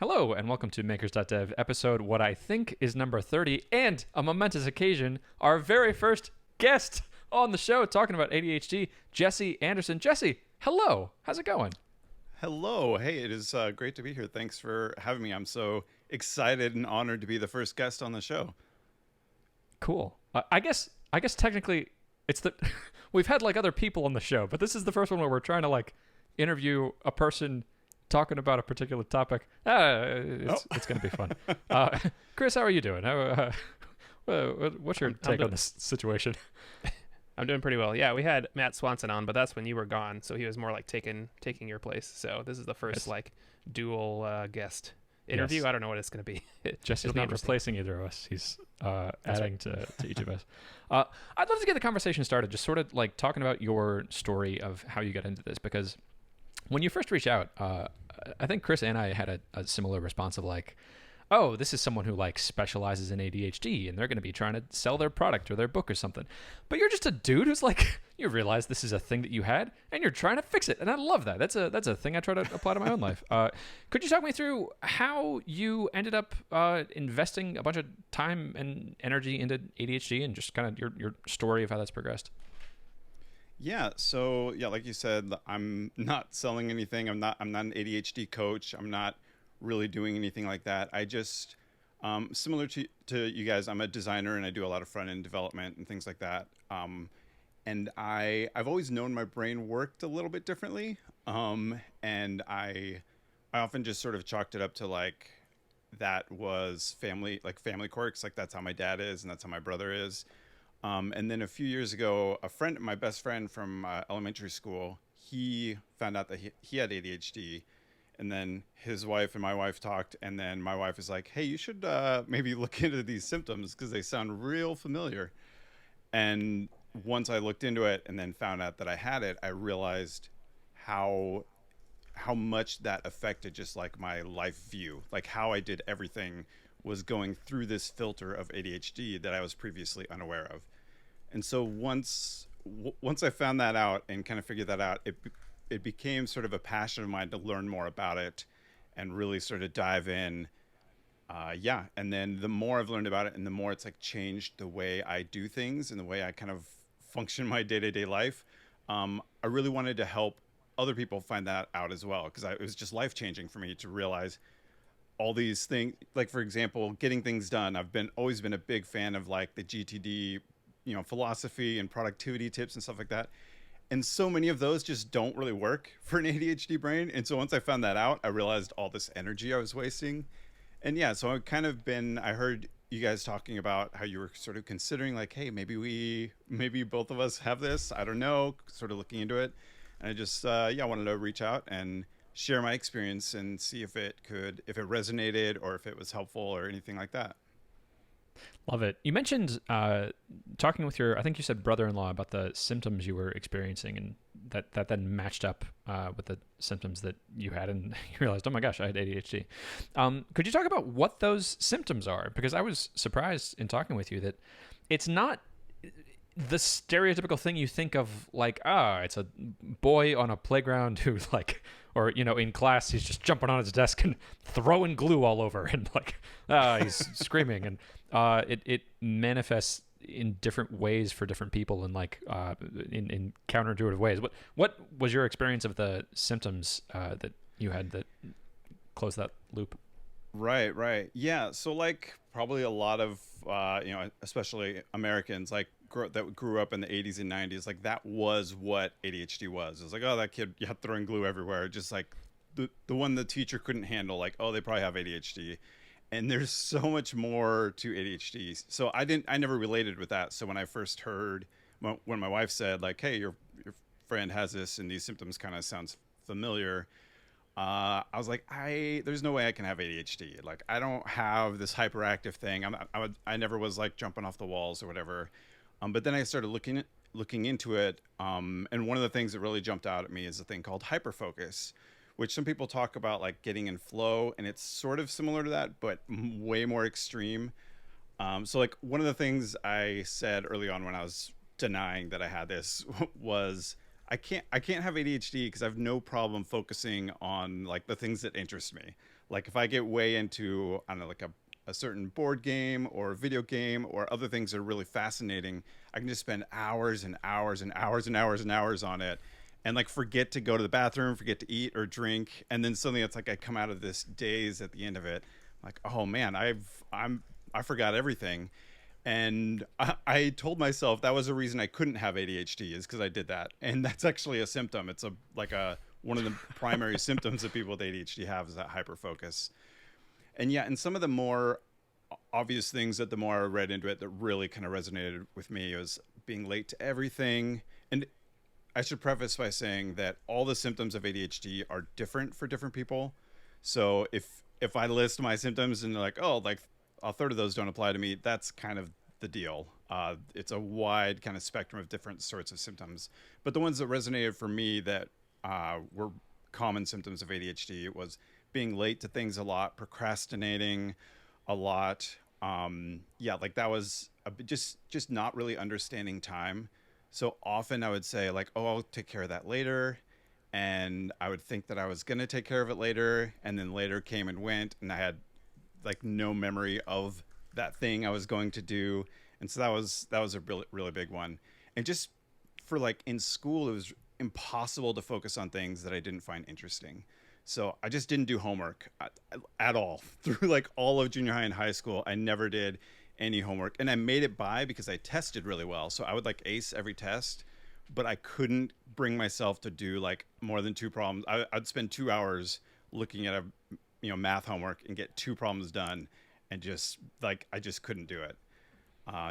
Hello, and welcome to Makers.dev, episode what I think is number 30, and a momentous occasion, our very first guest on the show talking about ADHD, Jesse Anderson. Jesse, hello. How's it going? Hello. Hey, it is great to be here. Thanks for having me. I'm so excited and honored to be the first guest on the show. Cool. I guess technically it's the we've had like other people on the show, but this is the first one where we're trying to like interview a person talking about a particular topic. It's going to be fun. Chris, how are you doing? What's your take on this situation? I'm doing pretty well. Yeah, we had Matt Swanson on, but that's when you were gone, so he was more like taking your place. So this is the first like dual guest interview. Yes. I don't know what it's going to be. Jesse's not replacing either of us. He's adding to each of us. I'd love to get the conversation started, just sort of like talking about your story of how you got into this, because when you first reached out, I think Chris and I had a similar response of like, oh, this is someone who like specializes in ADHD and they're going to be trying to sell their product or their book or something. But you're just a dude who's like, you realize this is a thing that you had and you're trying to fix it. And I love that. That's a thing I try to apply to my own life. Could you talk me through how you ended up investing a bunch of time and energy into ADHD and just kind of your story of how that's progressed? Yeah, so yeah, like you said, I'm not selling anything. I'm not an ADHD coach. I'm not really doing anything like that. I just similar to you guys, I'm a designer and I do a lot of front end development and things like that. And I've always known my brain worked a little bit differently. And I often just sort of chalked it up to like that was family quirks. Like that's how my dad is and that's how my brother is. And then a few years ago, my best friend from elementary school, he found out that he had ADHD. And then his wife and my wife talked. And then my wife is like, hey, you should maybe look into these symptoms because they sound real familiar. And once I looked into it and then found out that I had it, I realized how much that affected just like my life view, like how I did everything was going through this filter of ADHD that I was previously unaware of. And so once I found that out and kind of figured that out, it became sort of a passion of mine to learn more about it and really sort of dive in. And then the more I've learned about it and the more it's like changed the way I do things and the way I kind of function my day-to-day life, I really wanted to help other people find that out as well, because it was just life-changing for me to realize all these things. Like, for example, getting things done. I've always been a big fan of like the GTD, philosophy and productivity tips and stuff like that. And so many of those just don't really work for an ADHD brain. And so once I found that out, I realized all this energy I was wasting. And yeah, so I heard you guys talking about how you were sort of considering like, hey, maybe both of us have this. I don't know, sort of looking into it. And I just, wanted to reach out and share my experience and see if it resonated or if it was helpful or anything like that. Love it. You mentioned talking with I think you said brother-in-law about the symptoms you were experiencing, and that then matched up with the symptoms that you had, and you realized, oh my gosh, I had ADHD. Could you talk about what those symptoms are? Because I was surprised in talking with you that it's not the stereotypical thing you think of, like, it's a boy on a playground who like, or in class he's just jumping on his desk and throwing glue all over and like he's screaming, and it manifests in different ways for different people and like in counterintuitive ways. What was your experience of the symptoms that you had that closed that loop? Right. Yeah. So like probably a lot of especially Americans that grew up in the 80s and 90s, like that was what ADHD was. It was like, oh, that kid throwing glue everywhere, just like the one the teacher couldn't handle, like, oh, they probably have ADHD. And there's so much more to ADHD. So I never related with that. So when I first heard when my wife said like, hey, your friend has this and these symptoms kind of sounds familiar, I was like, there's no way I can have ADHD. Like, I don't have this hyperactive thing. I never was like jumping off the walls or whatever. But then I started looking into it. And one of the things that really jumped out at me is a thing called hyperfocus, which some people talk about like getting in flow. And it's sort of similar to that, but way more extreme. So like one of the things I said early on when I was denying that I had this was, I can't have ADHD because I have no problem focusing on like the things that interest me. Like if I get way into, I don't know, like a certain board game or video game or other things that are really fascinating, I can just spend hours and hours and hours and hours and hours on it, and like forget to go to the bathroom, forget to eat or drink, and then suddenly it's like I come out of this daze at the end of it, like, oh man, I forgot everything. And I told myself that was the reason I couldn't have ADHD, is because I did that, and that's actually a symptom. It's a like a one of the primary symptoms that people with ADHD have, is that hyperfocus. And yeah, and some of the more obvious things that the more I read into it that really kind of resonated with me was being late to everything. And I should preface by saying that all the symptoms of ADHD are different for different people. So if I list my symptoms and they're like, oh, like a third of those don't apply to me, that's kind of the deal. It's a wide kind of spectrum of different sorts of symptoms. But the ones that resonated for me that were common symptoms of ADHD was being late to things a lot, procrastinating a lot. Yeah, like that was just not really understanding time. So often I would say like, oh, I'll take care of that later. And I would think that I was going to take care of it later. And then later came and went, and I had like no memory of that thing I was going to do. And so that was a really, really big one. And just for like in school, it was impossible to focus on things that I didn't find interesting. So I just didn't do homework at all through like all of junior high and high school. I never did any homework, and I made it by because I tested really well. So I would like ace every test, but I couldn't bring myself to do like more than two problems. I'd spend 2 hours looking at a math homework and get two problems done, and just like I just couldn't do it.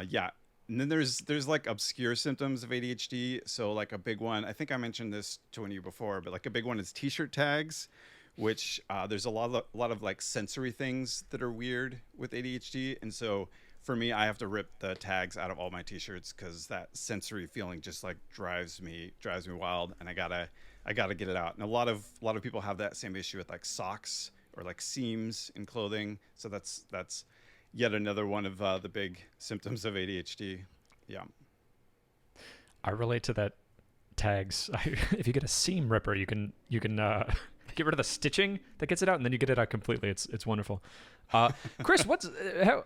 Yeah. And then there's like obscure symptoms of ADHD. So like a big one, I think I mentioned this to one of you before, but like a big one is t-shirt tags, which there's a lot of like sensory things that are weird with ADHD. And so for me, I have to rip the tags out of all my t-shirts because that sensory feeling just like drives me wild, and I gotta get it out. And a lot of people have that same issue with like socks or like seams in clothing. So that's yet another one of the big symptoms of ADHD. Yeah. I relate to that tags. If you get a seam ripper, you can get rid of the stitching that gets it out, and then you get it out completely. It's wonderful. Chris,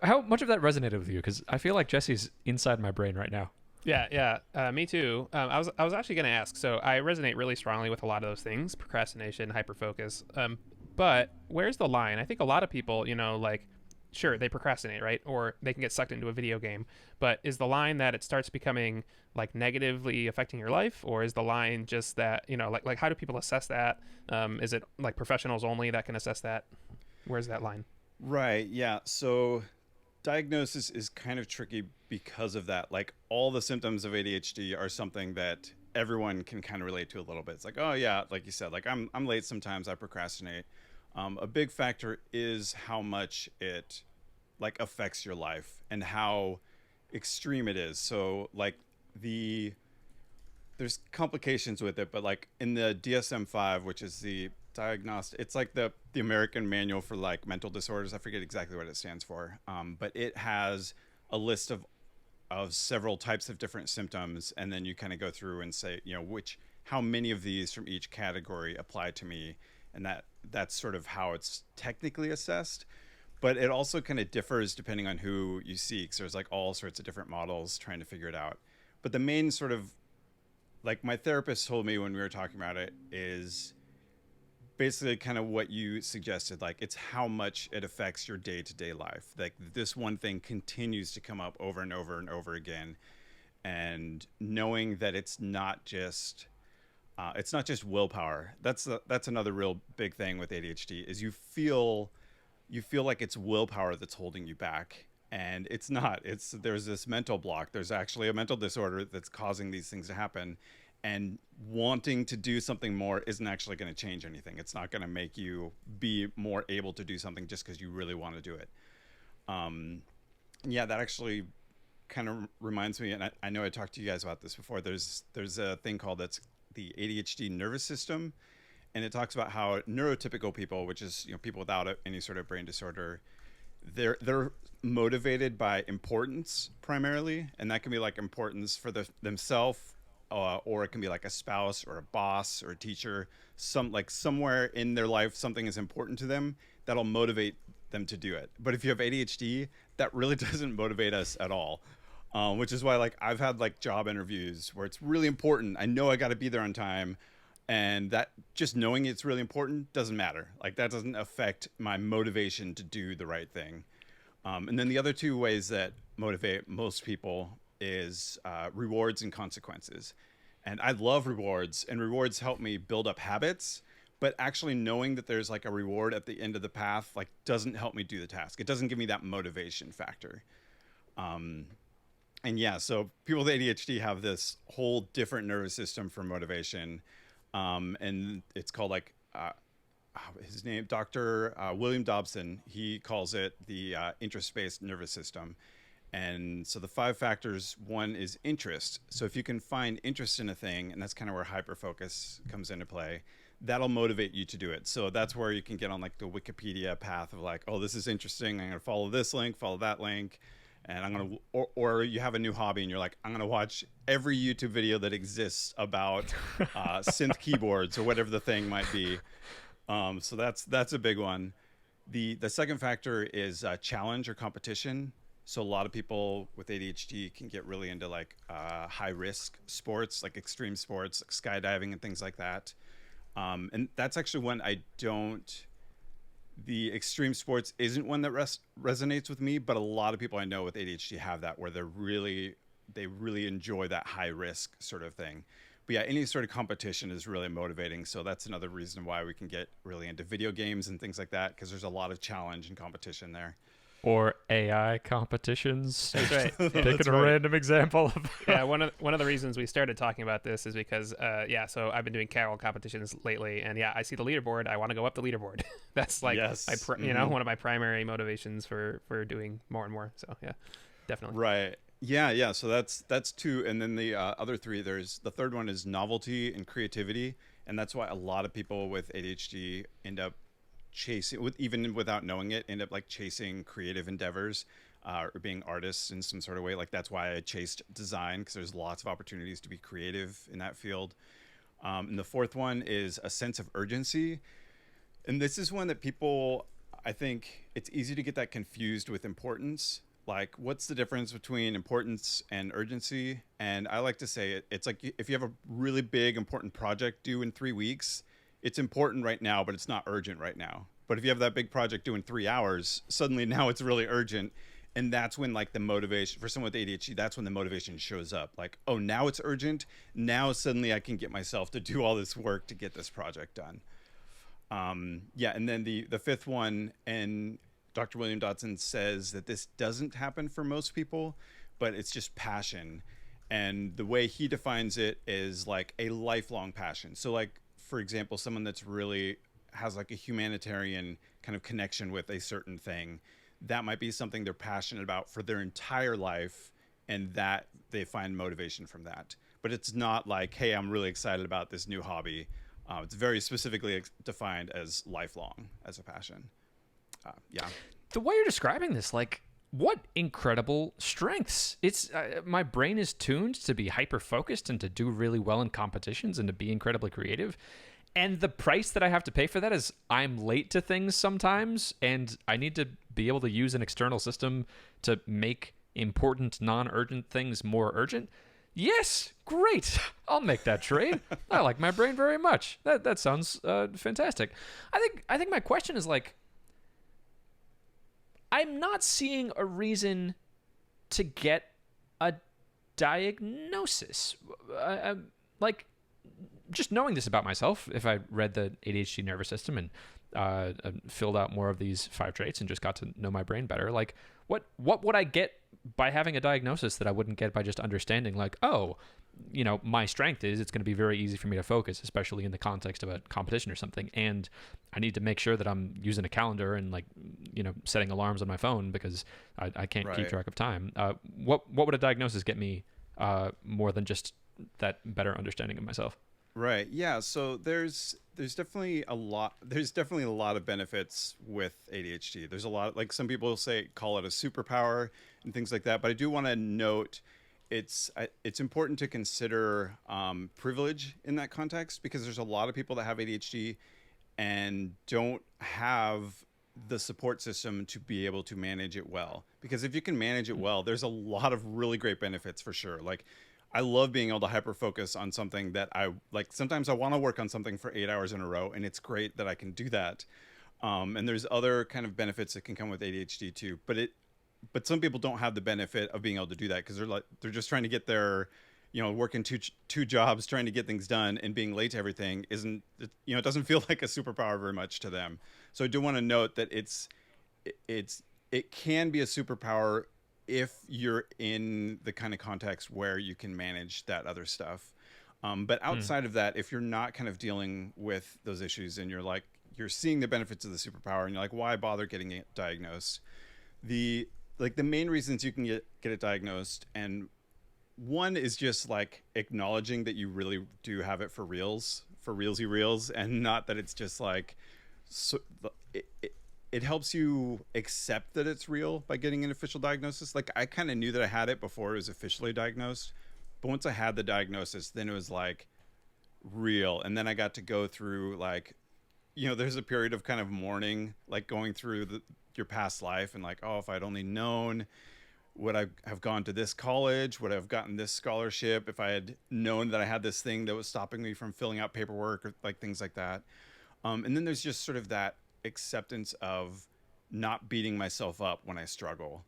how much of that resonated with you? Because I feel like Jesse's inside my brain right now. Yeah, me too. I was actually going to ask. So I resonate really strongly with a lot of those things: procrastination, hyperfocus. But where's the line? I think a lot of people, like, sure, they procrastinate, right? Or they can get sucked into a video game. But is the line that it starts becoming like negatively affecting your life? Or is the line just that, like how do people assess that? Is it like professionals only that can assess that? Where's that line? Right. Yeah. So diagnosis is kind of tricky because of that. Like all the symptoms of ADHD are something that everyone can kind of relate to a little bit. It's like, oh yeah, like you said, like I'm late sometimes, I procrastinate. A big factor is how much it like affects your life and how extreme it is. So like there's complications with it, but like in the DSM-5, which is the diagnostic, it's like the American manual for like mental disorders. I forget exactly what it stands for. But it has a list of several types of different symptoms. And then you kind of go through and say, how many of these from each category apply to me. And that's sort of how it's technically assessed, but it also kind of differs depending on who you see. So there's like all sorts of different models trying to figure it out. But the main sort of, like my therapist told me when we were talking about it, is basically kind of what you suggested. Like it's how much it affects your day-to-day life. Like this one thing continues to come up over and over and over again. And knowing that it's not just willpower. That's another real big thing with ADHD is you feel like it's willpower that's holding you back, and it's not. There's this mental block. There's actually a mental disorder that's causing these things to happen, and wanting to do something more isn't actually going to change anything. It's not going to make you be more able to do something just because you really want to do it. Yeah, that actually kind of reminds me, and I know I talked to you guys about this before. There's a thing called that's the ADHD nervous system, and it talks about how neurotypical people, which is people without any sort of brain disorder, they're motivated by importance primarily, and that can be like importance for themselves, or it can be like a spouse or a boss or a teacher. Somewhere in their life something is important to them. that'll motivate them to do it. But if you have ADHD, that really doesn't motivate us at all. Which is why like I've had like job interviews where it's really important. I know I got to be there on time, and that just knowing it's really important doesn't matter. Like that doesn't affect my motivation to do the right thing. And then the other two ways that motivate most people is rewards and consequences. And I love rewards, and rewards help me build up habits. But actually knowing that there's like a reward at the end of the path, like doesn't help me do the task. It doesn't give me that motivation factor. And yeah, so people with ADHD have this whole different nervous system for motivation. And it's called like, his name, Dr. William Dobson, he calls it the interest-based nervous system. And so the 5 factors, one is interest. So if you can find interest in a thing, and that's kind of where hyperfocus comes into play, that'll motivate you to do it. So that's where you can get on like the Wikipedia path of like, oh, this is interesting. I'm going to follow this link, follow that link. And I'm going to, or you have a new hobby and you're like, I'm going to watch every YouTube video that exists about synth keyboards or whatever the thing might be. So that's a big one. The second factor is challenge or competition. So a lot of people with ADHD can get really into like high risk sports, like extreme sports, like skydiving and things like that. And that's actually one I don't. The extreme sports isn't one that resonates with me, but a lot of people I know with ADHD have that, where they really enjoy that high risk sort of thing. But yeah, any sort of competition is really motivating. So that's another reason why we can get really into video games and things like that, because there's a lot of challenge and competition there. Or AI competitions. That's right. Picking a random example of Yeah, one of the reasons we started talking about this is because so I've been doing carol competitions lately, and yeah, I see the leaderboard, I want to go up the leaderboard. That's like yes. One of my primary motivations for doing more and more. So yeah, definitely. Right. Yeah. So that's 2, and then the other 3. There's the third one is novelty and creativity, and that's why a lot of people with ADHD end up chasing, even without knowing it, end up like chasing creative endeavors or being artists in some sort of way. Like that's why I chased design, because there's lots of opportunities to be creative in that field. And the fourth one is a sense of urgency. And this is one that people, I think it's easy to get that confused with importance. Like what's the difference between importance and urgency? And I like to say it's like if you have a really big important project due in 3 weeks, it's important right now, but it's not urgent right now. But if you have that big project due in 3 hours, suddenly now it's really urgent. And that's when like the motivation for someone with ADHD, that's when the motivation shows up. Like, oh, now it's urgent. Now suddenly I can get myself to do all this work to get this project done. And then the fifth one, and Dr. William Dodson says that this doesn't happen for most people, but it's just passion. And the way he defines it is like a lifelong passion. So like, for example, someone that's really has like a humanitarian kind of connection with a certain thing, that might be something they're passionate about for their entire life, and that they find motivation from that. But it's not like, hey, I'm really excited about this new hobby. It's very specifically defined as lifelong, as a passion. Yeah. The way you're describing this, like, what incredible strengths. It's my brain is tuned to be hyper focused and to do really well in competitions and to be incredibly creative. And the price that I have to pay for that is I'm late to things sometimes, and I need to be able to use an external system to make important non-urgent things more urgent. Yes, great. I'll make that trade. I like my brain very much. That sounds fantastic. I think my question is like, I'm not seeing a reason to get a diagnosis. Like, just knowing this about myself, if I read the ADHD nervous system and filled out more of these 5 traits and just got to know my brain better, like, what would I get by having a diagnosis that I wouldn't get by just understanding, like, oh, my strength is it's going to be very easy for me to focus, especially in the context of a competition or something. And I need to make sure that I'm using a calendar and setting alarms on my phone because I can't keep track of time. What would a diagnosis get me more than just that better understanding of myself? Right. Yeah. So there's definitely a lot of benefits with ADHD. There's a lot, like some people call it a superpower and things like that. But I do want to note it's important to consider privilege in that context, because there's a lot of people that have ADHD and don't have the support system to be able to manage it well. Because if you can manage it well, there's a lot of really great benefits for sure. Like, I love being able to hyper focus on something that I like. Sometimes I want to work on something for 8 hours in a row, and it's great that I can do that. And there's other kind of benefits that can come with ADHD too. But some people don't have the benefit of being able to do that because they're just trying to get their, working two jobs, trying to get things done, and being late to everything isn't, it doesn't feel like a superpower very much to them. So I do want to note that it can be a superpower if you're in the kind of context where you can manage that other stuff. But outside of that, if you're not kind of dealing with those issues and you're seeing the benefits of the superpower and you're like, why bother getting it diagnosed? The main reasons you can get it diagnosed, and one is just like acknowledging that you really do have it for realsy reals, and not that it's just like, so it helps you accept that it's real by getting an official diagnosis. Like, I kind of knew that I had it before it was officially diagnosed, but once I had the diagnosis, then it was like real. And then I got to go through there's a period of kind of mourning, like going through your past life and like, oh, if I'd only known, would I have gone to this college? Would I have gotten this scholarship? If I had known that I had this thing that was stopping me from filling out paperwork or like things like that. And then there's just sort of that acceptance of not beating myself up when I struggle.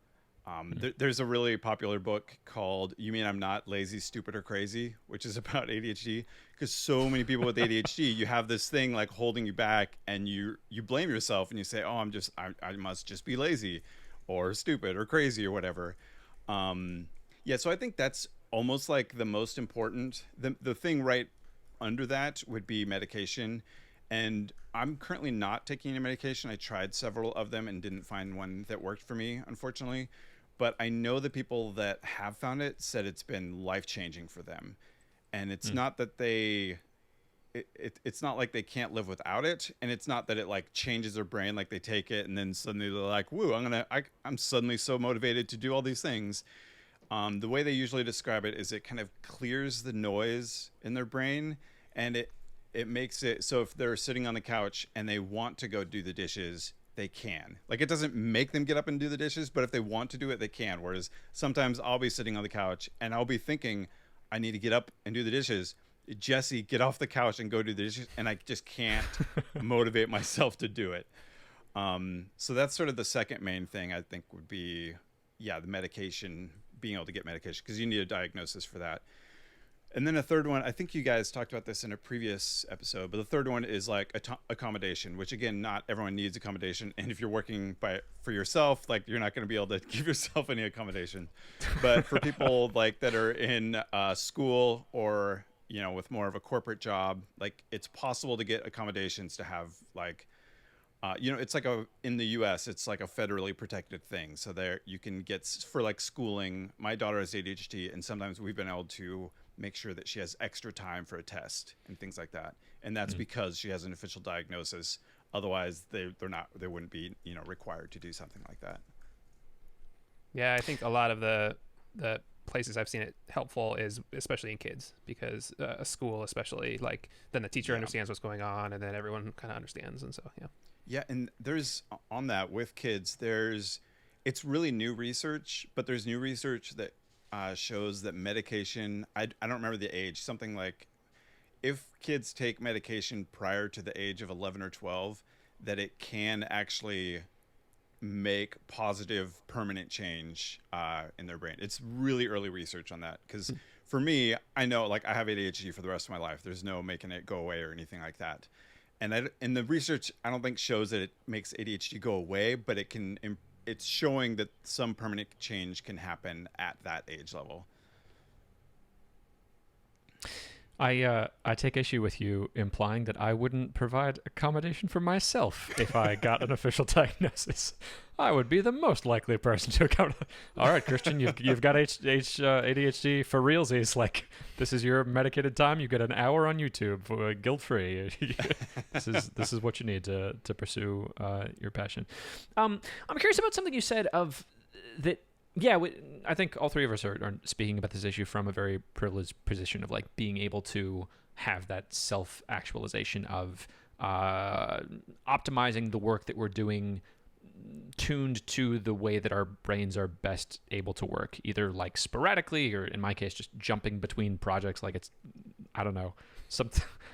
There's a really popular book called You Mean I'm Not Lazy, Stupid, or Crazy, which is about ADHD, because so many people with ADHD, you have this thing like holding you back, and you blame yourself and you say, oh, I must just be lazy or stupid or crazy or whatever. So I think that's almost like the most important. The thing right under that would be medication. And I'm currently not taking any medication. I tried several of them and didn't find one that worked for me, unfortunately. But I know the people that have found it said it's been life-changing for them. And it's not that it's not like they can't live without it. And it's not that it like changes their brain, like they take it and then suddenly they're like, woo, I'm suddenly so motivated to do all these things. The way they usually describe it is it kind of clears the noise in their brain, and it makes it so if they're sitting on the couch and they want to go do the dishes, they can. Like, it doesn't make them get up and do the dishes, but if they want to do it, they can. Whereas sometimes I'll be sitting on the couch and I'll be thinking, I need to get up and do the dishes. Jesse, get off the couch and go do the dishes. And I just can't motivate myself to do it. So that's sort of the second main thing I think would be, the medication, being able to get medication, because you need a diagnosis for that. And then a third one, I think you guys talked about this in a previous episode, but the third one is like accommodation, which again, not everyone needs accommodation. And if you're working for yourself, like, you're not going to be able to give yourself any accommodation. But for people like that are in school or, with more of a corporate job, like, it's possible to get accommodations to have like, it's like in the US, it's like a federally protected thing. So there you can get for like schooling. My daughter has ADHD, and sometimes we've been able to make sure that she has extra time for a test and things like that. And that's because she has an official diagnosis. Otherwise they wouldn't be, required to do something like that. Yeah, I think a lot of the places I've seen it helpful is especially in kids, because a school especially, like, then the teacher understands what's going on, and then everyone kind of understands. And so, yeah, and there's on that with kids, it's really new research, but there's new research that shows that medication, I don't remember the age, something like if kids take medication prior to the age of 11 or 12, that it can actually make positive permanent change in their brain. It's really early research on that, because for me, I know, like, I have ADHD for the rest of my life. There's no making it go away or anything like that. And the research, I don't think shows that it makes ADHD go away, but it's showing that some permanent change can happen at that age level. I take issue with you implying that I wouldn't provide accommodation for myself if I got an official diagnosis. I would be the most likely person to accommodate. All right, Christian, you've got ADHD for realsies. Like, this is your medicated time. You get an hour on YouTube, guilt free. This is what you need to pursue your passion. I'm curious about something you said of that. Yeah, I think all three of us are speaking about this issue from a very privileged position of like being able to have that self-actualization of optimizing the work that we're doing tuned to the way that our brains are best able to work, either like sporadically or in my case, just jumping between projects. Like it's, I don't know, I'm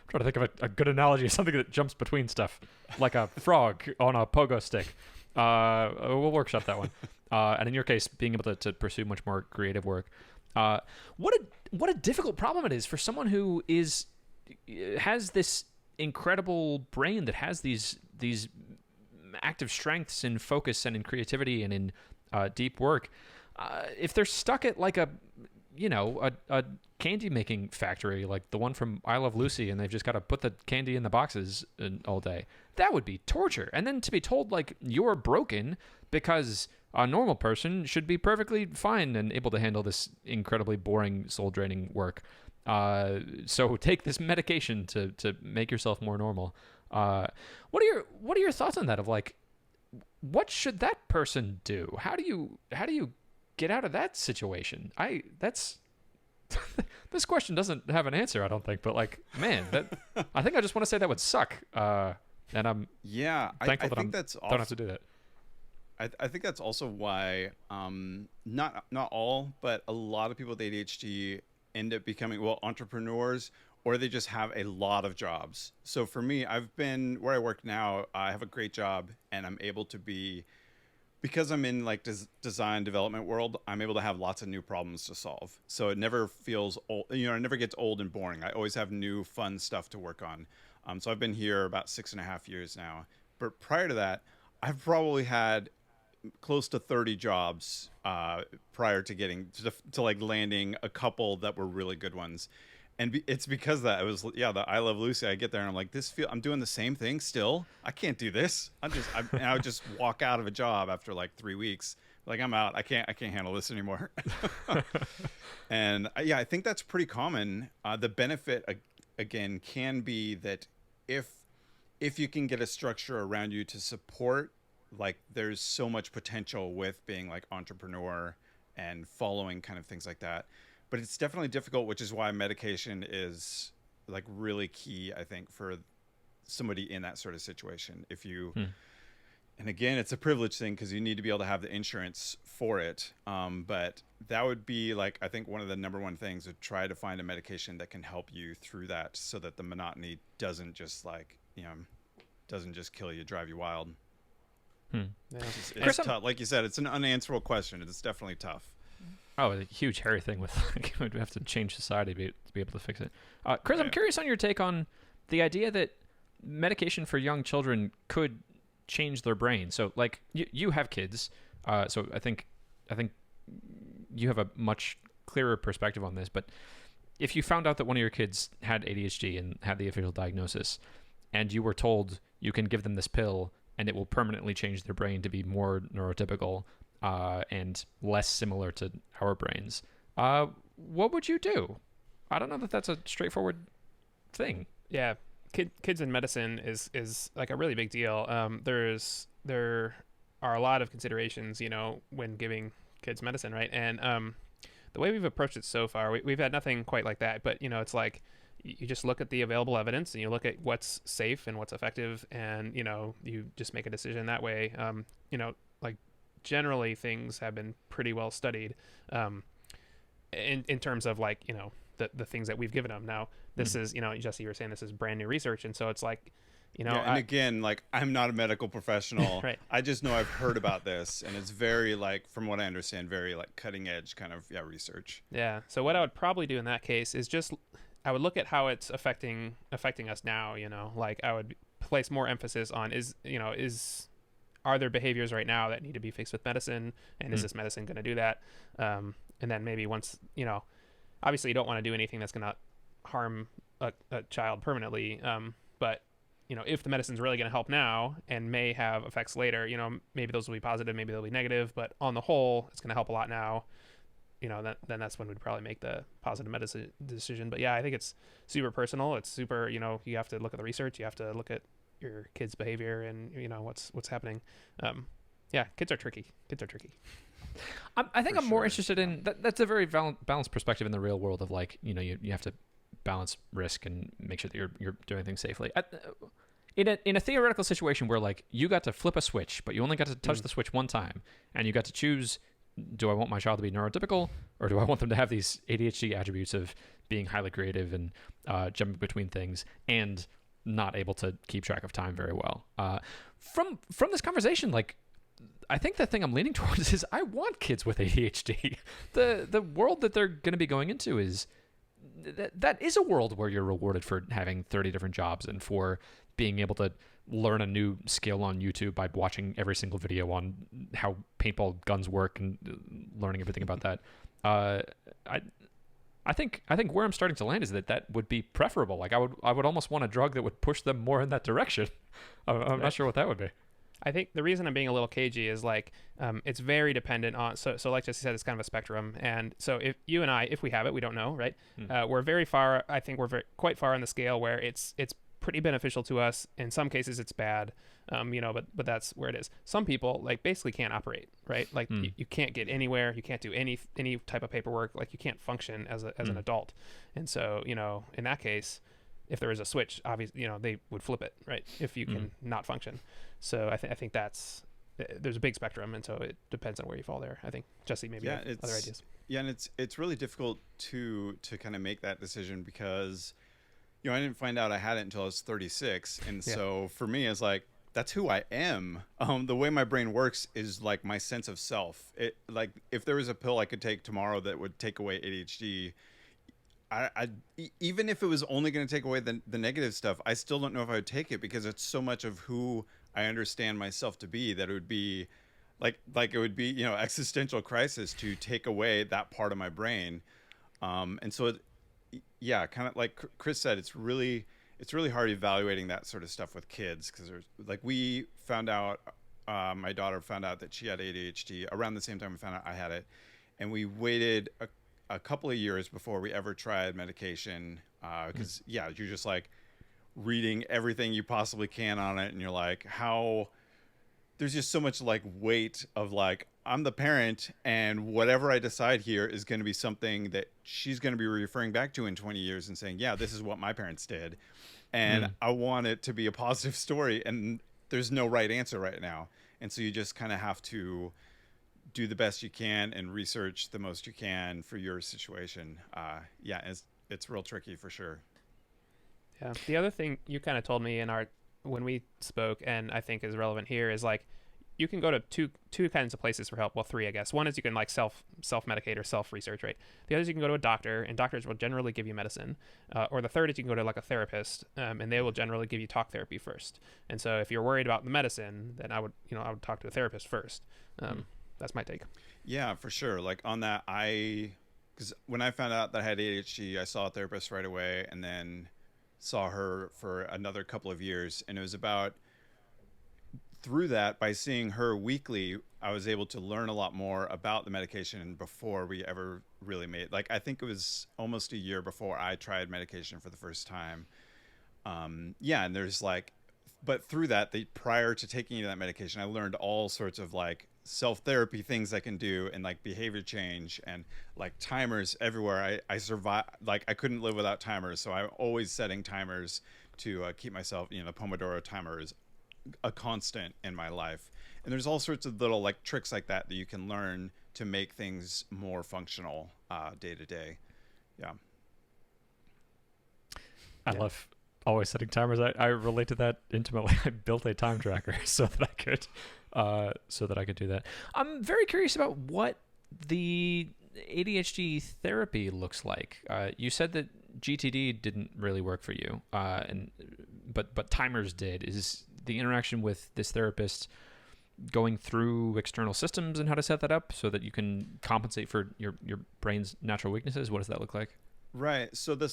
trying to think of a good analogy of something that jumps between stuff, like a frog on a pogo stick. We'll workshop that one. And in your case, being able to pursue much more creative work. What a difficult problem it is for someone who has this incredible brain that has these active strengths in focus and in creativity and in deep work. If they're stuck at like a candy making factory like the one from I Love Lucy, and they've just got to put the candy in the boxes all day, that would be torture. And then to be told like you're broken because a normal person should be perfectly fine and able to handle this incredibly boring, soul-draining work. So take this medication to make yourself more normal. What are your thoughts on that? Of like, what should that person do? How do you get out of that situation? This question doesn't have an answer, I don't think. But like, man, I think I just want to say that would suck. And I'm thankful that I don't have to do that. I think that's also why not all, but a lot of people with ADHD end up becoming entrepreneurs, or they just have a lot of jobs. So for me, I've been where I work now. I have a great job, and I'm able to be, because I'm in like design development world, I'm able to have lots of new problems to solve. So it never feels old, it never gets old and boring. I always have new fun stuff to work on. So I've been here about 6.5 years now. But prior to that, I've probably had close to 30 jobs prior to getting to like landing a couple that were really good ones. And it's because that it was the I Love Lucy. I get there and I'm like, I'm doing the same thing still. I can't do this. I would just walk out of a job after like 3 weeks. Like, I'm out. I can't handle this anymore. And I think that's pretty common. The benefit again can be that if you can get a structure around you to support, like, there's so much potential with being like entrepreneur and following kind of things like that. But it's definitely difficult, which is why medication is like really key, I think, for somebody in that sort of situation. If you, and again, it's a privilege thing because you need to be able to have the insurance for it. But that would be like, I think one of the number one things to try to find a medication that can help you through that, so that the monotony doesn't just like, doesn't just kill you, drive you wild. Yeah. It's tough. Like you said, it's an unanswerable question. It's definitely tough. Oh, a huge hairy thing with like, we'd have to change society to be able to fix it. Chris, I'm curious on your take on the idea that medication for young children could change their brain. So like you have kids, so I think you have a much clearer perspective on this. But if you found out that one of your kids had ADHD and had the official diagnosis, and you were told you can give them this pill and it will permanently change their brain to be more neurotypical and less similar to our brains, what would you do? I don't know that that's a straightforward thing. Yeah, kids in medicine is like a really big deal. There are a lot of considerations, when giving kids medicine, right? And the way we've approached it so far, we've had nothing quite like that. But it's like you just look at the available evidence and you look at what's safe and what's effective, and you just make a decision that way. Like generally things have been pretty well studied in terms of like the things that we've given them. Now this is Jesse, you were saying this is brand new research, and so it's like and again, like, I'm not a medical professional. Right. I just know I've heard about this, and it's very, like, from what I understand, very like cutting edge kind of research. Yeah. So what I would probably do in that case is just I would look at how it's affecting us now. Like I would place more emphasis on are there behaviors right now that need to be fixed with medicine, and is this medicine going to do that? And then maybe once obviously you don't want to do anything that's going to harm a child permanently, but if the medicine's really going to help now and may have effects later, maybe those will be positive, maybe they'll be negative, but on the whole it's going to help a lot now. Then that's when we'd probably make the positive medicine decision. But yeah, I think it's super personal. It's super, you have to look at the research, you have to look at your kid's behavior and what's happening. Kids are tricky. I think I'm more interested in that's a very balanced perspective in the real world of like, you have to balance risk and make sure that you're doing things safely. in a theoretical situation where like you got to flip a switch, but you only got to touch the switch one time, and you got to choose, do I want my child to be neurotypical, or do I want them to have these ADHD attributes of being highly creative and jumping between things and not able to keep track of time very well? From this conversation, like, I think the thing I'm leaning towards is I want kids with ADHD. The world that they're going to be going into is that is a world where you're rewarded for having 30 different jobs and for being able to learn a new skill on YouTube by watching every single video on how paintball guns work and learning everything about that. I think where I'm starting to land is that would be preferable. Like I would almost want a drug that would push them more in that direction. I'm not sure what that would be. I think the reason I'm being a little cagey is like it's very dependent on so like Jesse said, it's kind of a spectrum, and so if you and I, if we have it, we don't know, right? We're very far. I think we're quite far on the scale where it's pretty beneficial to us. In some cases, it's bad, but that's where it is. Some people like basically can't operate, right? Like you can't get anywhere, you can't do any type of paperwork, like you can't function as an adult, and so in that case, if there is a switch, obviously they would flip it, right? If you can not function. So I think there's a big spectrum, and so it depends on where you fall there. I think Jesse maybe have other ideas. Yeah, and it's really difficult to kind of make that decision because I didn't find out I had it until I was 36, and so for me it's like that's who I am. The way my brain works is like my sense of self. It like if there was a pill I could take tomorrow that would take away ADHD, even if it was only going to take away the negative stuff, I still don't know if I would take it because it's so much of who I understand myself to be that it would be like it would be existential crisis to take away that part of my brain, and so kind of like Chris said, it's really hard evaluating that sort of stuff with kids because there's like we found out my daughter found out that she had ADHD around the same time we found out I had it, and we waited a couple of years before we ever tried medication because you're just like reading everything you possibly can on it, and you're like, how there's just so much like weight of like I'm the parent, and whatever I decide here is going to be something that she's going to be referring back to in 20 years and saying, yeah, this is what my parents did, and I want it to be a positive story, and there's no right answer right now, and so you just kind of have to do the best you can and research the most you can for your situation. It's real tricky for sure. Yeah. The other thing you kind of told me when we spoke, and I think is relevant here, is like you can go to two kinds of places for help. Well, three, I guess. One is you can like self-medicate or self-research, right? The other is you can go to a doctor, and doctors will generally give you medicine. Or the third is you can go to like a therapist, and they will generally give you talk therapy first. And so if you're worried about the medicine, then I would talk to a therapist first. That's my take. Yeah, for sure. Like on that, because when I found out that I had ADHD, I saw a therapist right away, and then saw her for another couple of years, and it was about through that, by seeing her weekly, I was able to learn a lot more about the medication before we ever really made, like, I think it was almost a year before I tried medication for the first time. And there's like, but through that, prior to taking that medication, I learned all sorts of like self-therapy things I can do, and like behavior change, and like timers everywhere. I survived, like I couldn't live without timers, so I'm always setting timers to keep myself, the Pomodoro timer is a constant in my life. And there's all sorts of little like tricks like that you can learn to make things more functional day to day. I love always setting timers. I relate to that intimately. I built a time tracker so that I could do that. I'm very curious about what the ADHD therapy looks like. You said that GTD didn't really work for you, but timers did. Is the interaction with this therapist going through external systems and how to set that up so that you can compensate for your brain's natural weaknesses? What does that look like? Right. So the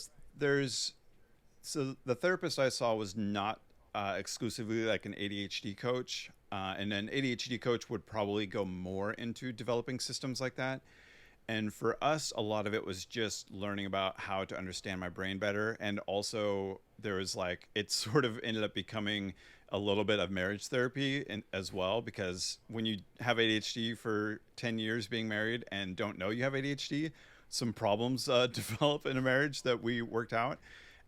therapist I saw was not exclusively like an ADHD coach, and an ADHD coach would probably go more into developing systems like that. And for us, a lot of it was just learning about how to understand my brain better. And also there was like, it sort of ended up becoming a little bit of marriage therapy as well, because when you have ADHD for 10 years being married and don't know you have ADHD, some problems develop in a marriage that we worked out.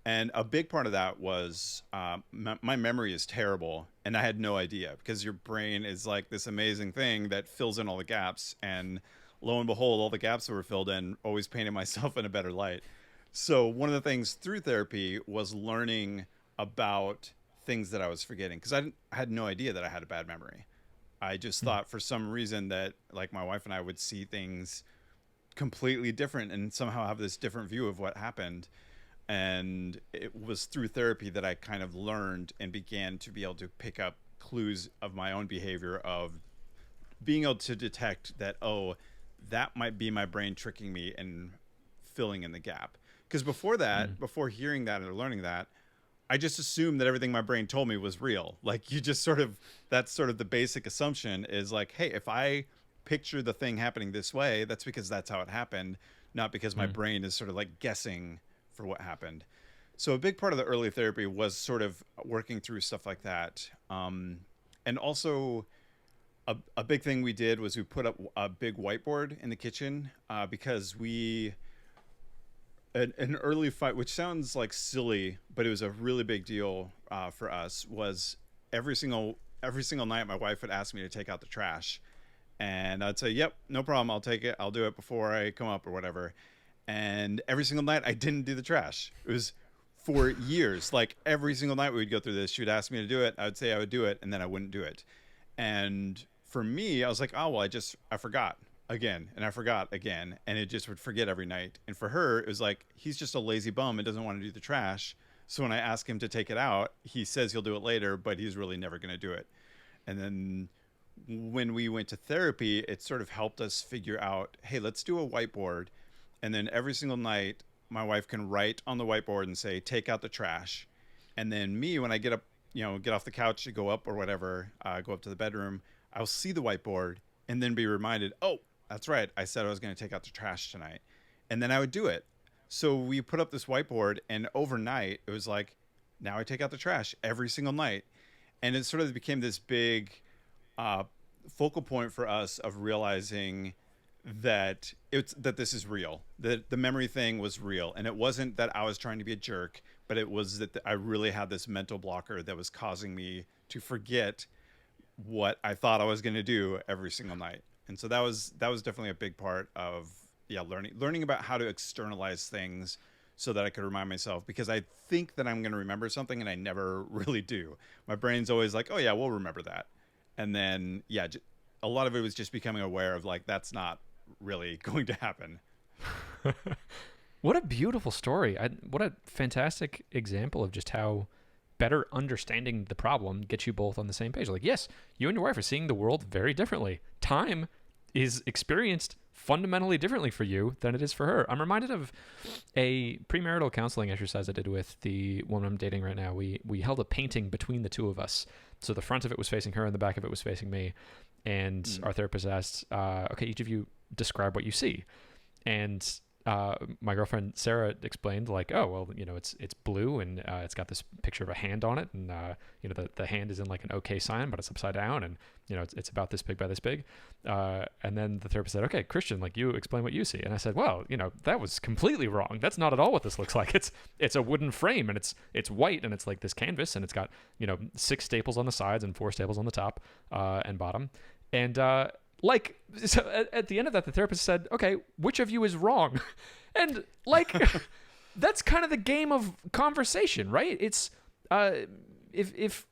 And a big part of that was my memory is terrible, and I had no idea, because your brain is like this amazing thing that fills in all the gaps. And lo and behold, all the gaps that were filled in always painted myself in a better light. So one of the things through therapy was learning about things that I was forgetting, because I had no idea that I had a bad memory. I just thought for some reason that, like, my wife and I would see things completely different and somehow have this different view of what happened. And it was through therapy that I kind of learned and began to be able to pick up clues of my own behavior, of being able to detect that, oh, that might be my brain tricking me and filling in the gap. Because before that, before hearing that or learning that, I just assumed that everything my brain told me was real. Like, you just sort of, that's sort of the basic assumption, is like, hey, if I picture the thing happening this way, that's because that's how it happened, not because my brain is sort of like guessing for what happened. So a big part of the early therapy was sort of working through stuff like that. And also a big thing we did was we put up a big whiteboard in the kitchen, because an early fight, which sounds like silly, but it was a really big deal for us, was every single night my wife would ask me to take out the trash, and I'd say, yep, no problem, I'll take it, I'll do it before I come up or whatever. And every single night I didn't do the trash. It was for years, like every single night we would go through this. She would ask me to do it, I would say I would do it, and then I wouldn't do it. And for me, I was like, oh well, I forgot again, and I forgot again, and it just would forget every night. And for her, it was like, he's just a lazy bum and doesn't want to do the trash. So when I ask him to take it out, he says he'll do it later, but he's really never going to do it. And then when we went to therapy, it sort of helped us figure out, hey, let's do a whiteboard. And then every single night, my wife can write on the whiteboard and say, take out the trash. And then me, when I get up, get off the couch to go up or whatever, go up to the bedroom, I'll see the whiteboard and then be reminded, oh, that's right, I said I was going to take out the trash tonight. And then I would do it. So we put up this whiteboard, and overnight it was like, now I take out the trash every single night. And it sort of became this big focal point for us of realizing that this is real, that the memory thing was real. And it wasn't that I was trying to be a jerk, but it was that I really had this mental blocker that was causing me to forget what I thought I was going to do every single night. And so that was definitely a big part of learning about how to externalize things so that I could remind myself, because I think that I'm going to remember something and I never really do. My brain's always like, oh yeah, we'll remember that. And then a lot of it was just becoming aware of, like, that's not really going to happen. What a beautiful story. What a fantastic example of just how better understanding the problem gets you both on the same page. Like, yes, you and your wife are seeing the world very differently. Time is experienced fundamentally differently for you than it is for her. I'm reminded of a premarital counseling exercise I did with the woman I'm dating right now. We held a painting between the two of us. So the front of it was facing her and the back of it was facing me. And our therapist asked, okay, each of you describe what you see. And my girlfriend Sarah explained, like, oh well, it's blue, and it's got this picture of a hand on it, and the hand is in like an OK sign, but it's upside down, and it's about this big by this big. And then the therapist said, okay, Christian, like, you explain what you see. And I said, well, that was completely wrong. That's not at all what this looks like. It's a wooden frame, and it's white, and it's like this canvas, and it's got 6 staples on the sides and 4 staples on the top and bottom, and so at the end of that, the therapist said, okay, which of you is wrong? And like, that's kind of the game of conversation, right? It's, if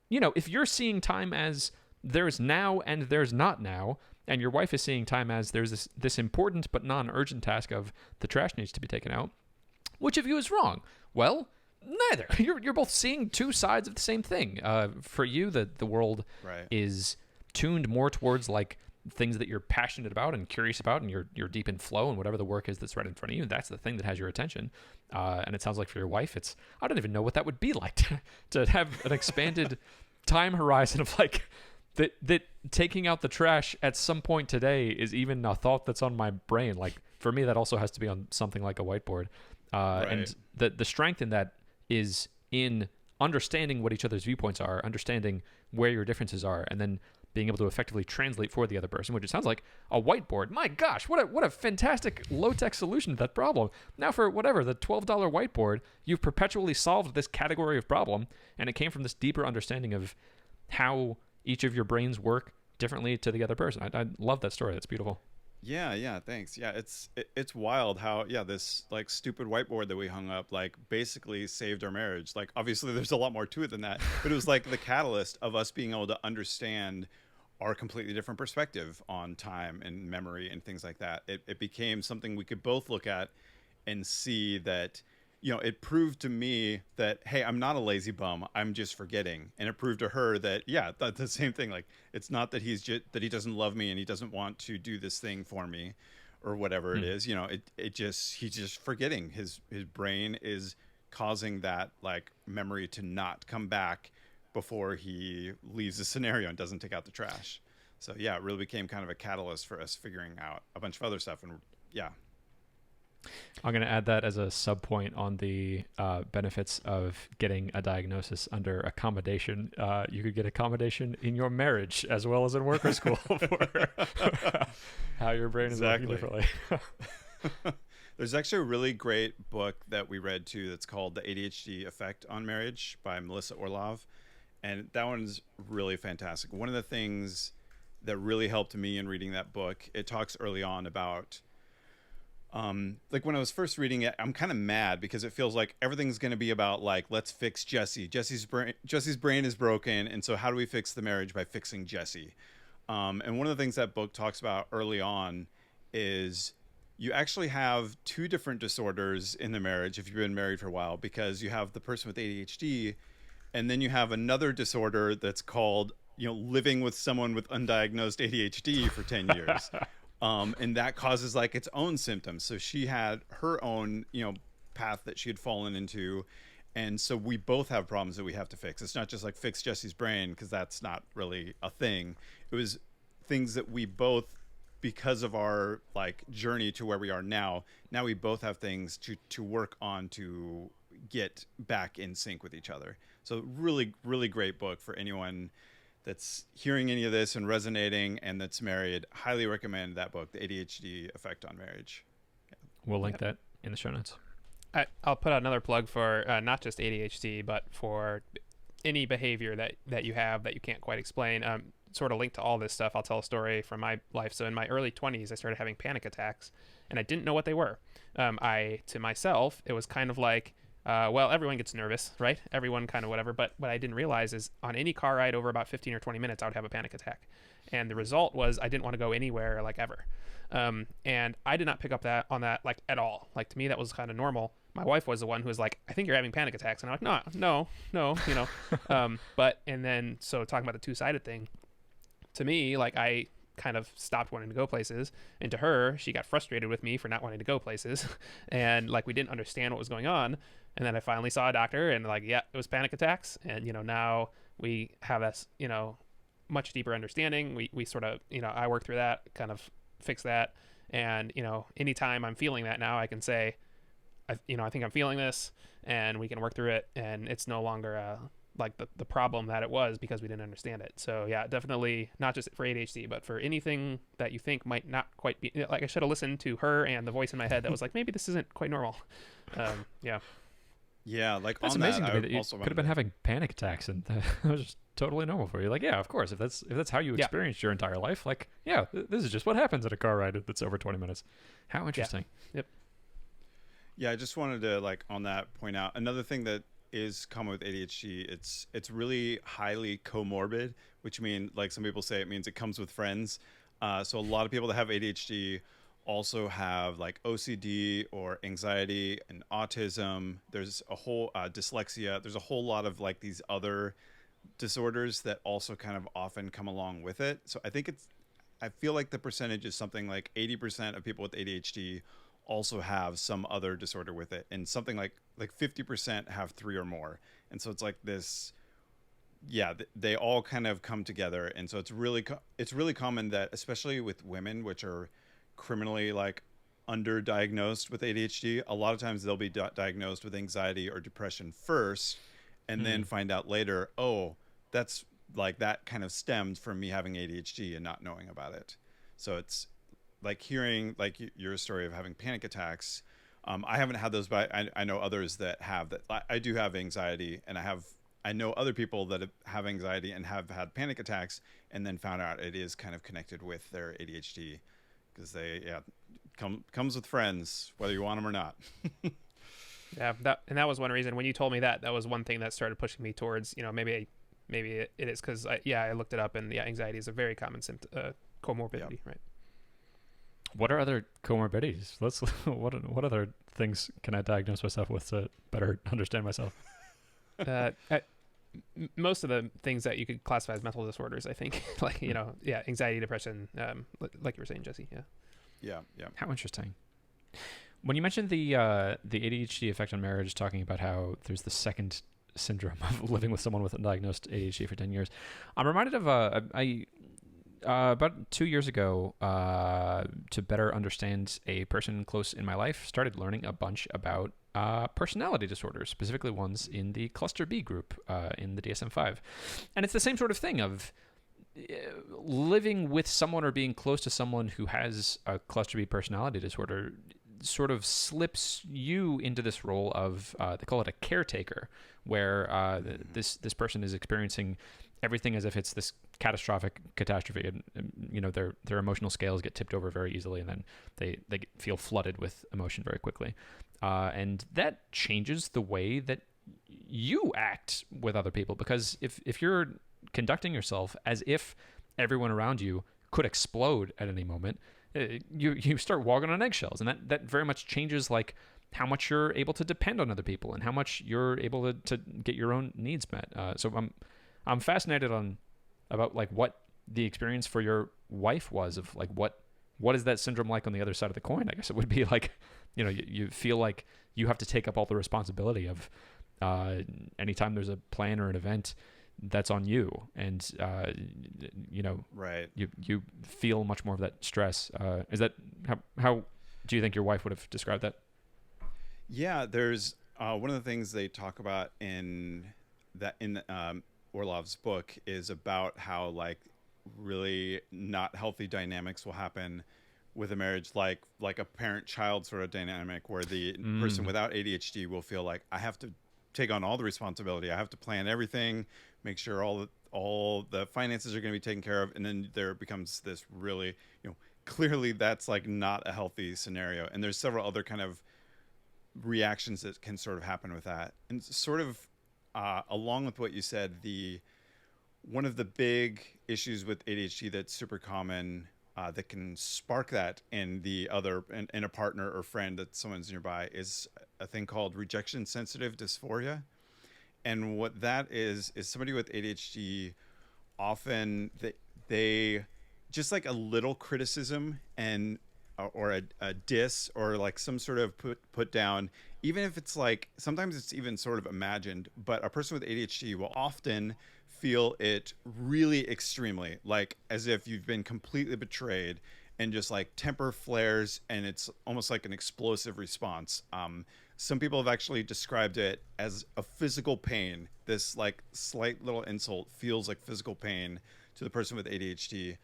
you're seeing time as there's now and there's not now, and your wife is seeing time as there's this important but non-urgent task of the trash needs to be taken out, which of you is wrong? Well, neither. You're both seeing two sides of the same thing. For you, the world is tuned more towards like things that you're passionate about and curious about, and you're deep in flow, and whatever the work is that's right in front of you, that's the thing that has your attention. And it sounds like for your wife, I don't even know what that would be like to have an expanded time horizon of like that taking out the trash at some point today is even a thought that's on my brain. Like, for me, that also has to be on something like a whiteboard. And the strength in that is in understanding what each other's viewpoints are, understanding where your differences are, and then being able to effectively translate for the other person, which it sounds like a whiteboard. My gosh, what a fantastic low-tech solution to that problem. Now for whatever, the $12 whiteboard, you've perpetually solved this category of problem, and it came from this deeper understanding of how each of your brains work differently to the other person. I love that story. That's beautiful. Yeah, thanks. Yeah, it's wild how this like stupid whiteboard that we hung up like basically saved our marriage. Like obviously there's a lot more to it than that, but it was like the catalyst of us being able to understand our completely different perspective on time and memory and things like that. It became something we could both look at and see that, it proved to me that, hey, I'm not a lazy bum. I'm just forgetting. And it proved to her that, the same thing. Like, it's not that that he doesn't love me and he doesn't want to do this thing for me or whatever it is. He's just forgetting. His brain is causing that like memory to not come back before he leaves the scenario and doesn't take out the trash. So yeah, it really became kind of a catalyst for us figuring out a bunch of other stuff. And yeah. I'm going to add that as a sub point on the benefits of getting a diagnosis under accommodation. You could get accommodation in your marriage as well as in work or school for how your brain is working differently. There's actually a really great book that we read too that's called The ADHD Effect on Marriage by Melissa Orlov. And that one's really fantastic. One of the things that really helped me in reading that book, it talks early on about like when I was first reading it, I'm kind of mad because it feels like everything's going to be about like, let's fix Jesse. Jesse's brain is broken. And so how do we fix the marriage by fixing Jesse? And one of the things that book talks about early on is you actually have two different disorders in the marriage if you've been married for a while, because you have the person with ADHD and then you have another disorder that's called, living with someone with undiagnosed ADHD for 10 years. And that causes like its own symptoms. So she had her own, path that she had fallen into. And so we both have problems that we have to fix. It's not just like fix Jesse's brain, because that's not really a thing. It was things that we both, because of our like journey to where we are now we both have things to work on to get back in sync with each other. So really, really great book for anyone that's hearing any of this and resonating and that's married. Highly recommend that book, The ADHD Effect on Marriage. We'll link that in the show notes. I'll put out another plug for not just ADHD, but for any behavior that you have that you can't quite explain. Sort of linked to all this stuff, I'll tell a story from my life. So in my early 20s, I started having panic attacks, and I didn't know what they were. To myself, it was kind of like, well, everyone gets nervous, right? Everyone kind of whatever. But what I didn't realize is on any car ride over about 15 or 20 minutes, I would have a panic attack. And the result was I didn't want to go anywhere like ever. And I did not pick up on that like at all. Like to me, that was kind of normal. My wife was the one who was like, I think you're having panic attacks. And I'm like, no, and then, so talking about the two-sided thing, to me, like I kind of stopped wanting to go places, and to her, she got frustrated with me for not wanting to go places. And like, we didn't understand what was going on. And then I finally saw a doctor, and like, yeah, it was panic attacks. And, now we have this, much deeper understanding. We sort of, I work through that, kind of fix that. And, anytime I'm feeling that now, I can say, I think I'm feeling this, and we can work through it. And it's no longer like the problem that it was because we didn't understand it. So yeah, definitely not just for ADHD, but for anything that you think might not quite be, like I should have listened to her and the voice in my head that was like, maybe this isn't quite normal. Yeah, like that's on amazing that, to me that you could have been having panic attacks and that was just totally normal for you. Like, yeah, of course, if that's how you experienced your entire life, like, yeah, this is just what happens at a car ride that's over 20 minutes. How interesting. Yep. Yeah, I just wanted to like on that point out another thing that is common with ADHD. It's really highly comorbid, which means, like some people say, it means it comes with friends. So a lot of people that have ADHD also have like OCD or anxiety and autism. There's a whole dyslexia. There's a whole lot of like these other disorders that also kind of often come along with it. So I feel like the percentage is something like 80% of people with ADHD also have some other disorder with it, and something like 50% have 3 or more. And so it's like this, they all kind of come together. And so it's really common that, especially with women, which are criminally like underdiagnosed with ADHD, a lot of times they'll be diagnosed with anxiety or depression first, and then find out later, oh, that's like that kind of stemmed from me having ADHD and not knowing about it. So it's like hearing like your story of having panic attacks. I haven't had those, but I know others that have that. I do have anxiety, and I know other people that have anxiety and have had panic attacks, and then found out it is kind of connected with their ADHD, because comes with friends, whether you want them or not. Yeah, that was one reason when you told me that was one thing that started pushing me towards, maybe it is because I looked it up, and anxiety is a very common symptom, comorbidity, right? What are other comorbidities? What other things can I diagnose myself with to better understand myself? Most of the things that you could classify as mental disorders, I think, like anxiety, depression, like you were saying, Jesse. Yeah. How interesting. When you mentioned the ADHD effect on marriage, talking about how there's the second syndrome of living with someone with undiagnosed ADHD for 10 years, I'm reminded of about 2 years ago, to better understand a person close in my life, started learning a bunch about personality disorders, specifically ones in the cluster B group in the DSM-5. And it's the same sort of thing of living with someone or being close to someone who has a cluster B personality disorder sort of slips you into this role of, they call it a caretaker, where this person is experiencing everything as if it's this catastrophic catastrophe, and their emotional scales get tipped over very easily, and then they feel flooded with emotion very quickly, and that changes the way that you act with other people, because if you're conducting yourself as if everyone around you could explode at any moment, you start walking on eggshells, and that very much changes like how much you're able to depend on other people and how much you're able to get your own needs met. So I'm fascinated about like what the experience for your wife was of like what is that syndrome like on the other side of the coin. I guess it would be like, you feel like you have to take up all the responsibility of anytime there's a plan or an event that's on you, and right, you feel much more of that stress. Is that how do you think your wife would have described that? Yeah, there's one of the things they talk about in Orlov's book is about how like really not healthy dynamics will happen with a marriage, like a parent-child sort of dynamic, where the person without ADHD will feel like, I have to take on all the responsibility, I have to plan everything, make sure all the finances are going to be taken care of, and then there becomes this really, clearly that's like not a healthy scenario. And there's several other kind of reactions that can sort of happen with that. And sort of along with what you said, one of the big issues with ADHD that's super common, that can spark that in in a partner or friend that someone's nearby, is a thing called rejection sensitive dysphoria. And what that is somebody with ADHD, often they just like a little criticism and or a diss or like some sort of put down, even if it's like, sometimes it's even sort of imagined, but a person with ADHD will often feel it really extremely, like as if you've been completely betrayed, and just like temper flares, and it's almost like an explosive response. Some people have actually described it as a physical pain. This like slight little insult feels like physical pain to the person with ADHD.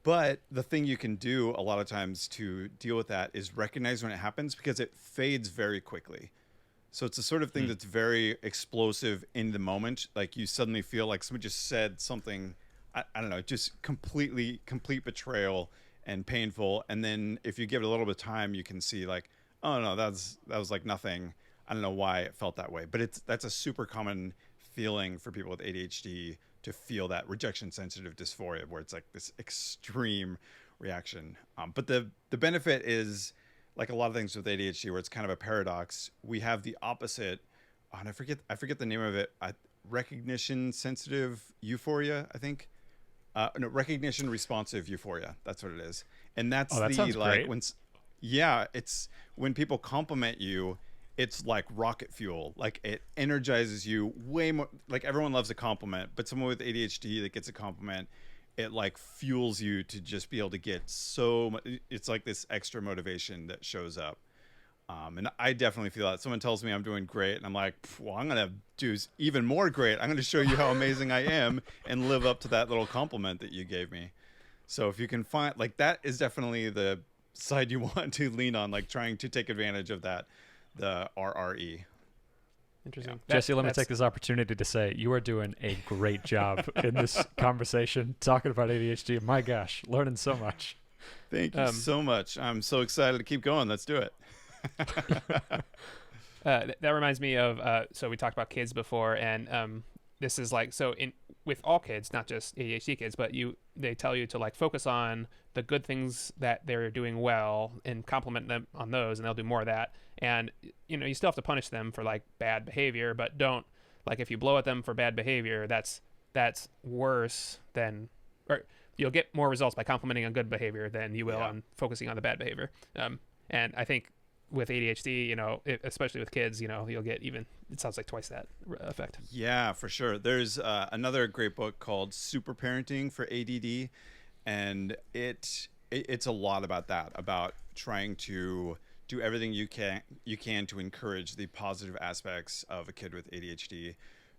But the thing you can do a lot of times to deal with that is recognize when it happens, because it fades very quickly. So it's the sort of thing that's very explosive in the moment. Like you suddenly feel like someone just said something, I don't know, just complete betrayal and painful. And then if you give it a little bit of time, you can see like, oh no, that was like nothing. I don't know why it felt that way, but that's a super common feeling for people with ADHD, to feel that rejection sensitive dysphoria, where it's like this extreme reaction. But the benefit is, like a lot of things with ADHD, where it's kind of a paradox, we have the opposite. Oh, and I forget the name of it. Recognition sensitive euphoria, I think. No, recognition responsive euphoria. That's what it is. And that's that sounds like great. it's when people compliment you, it's like rocket fuel. Like it energizes you way more. Like everyone loves a compliment, but someone with ADHD that gets a compliment, it like fuels you to just be able to get so much. It's like this extra motivation that shows up. And I definitely feel that. Someone tells me I'm doing great, and I'm like, well, I'm going to do even more great. I'm going to show you how amazing I am and live up to that little compliment that you gave me. So if you can find, like, that is definitely the side you want to lean on, like trying to take advantage of that, the RRE. Interesting. Jesse, let me take this opportunity to say you are doing a great job in this conversation talking about ADHD. My gosh, learning so much. Thank you so much. I'm so excited to keep going. Let's do it. That reminds me of so we talked about kids before, and this is like, so in with all kids, not just ADHD kids, but they tell you to like focus on the good things that they're doing well and compliment them on those, and they'll do more of that. And you still have to punish them for like bad behavior, but don't, like, if you blow at them for bad behavior, that's worse than, or you'll get more results by complimenting on good behavior than you will on focusing on the bad behavior. And I think with ADHD, especially with kids, you'll get even, it sounds like twice that effect. Yeah, for sure. There's another great book called Super Parenting for ADD, and it's a lot about that, about trying to do everything you can to encourage the positive aspects of a kid with ADHD,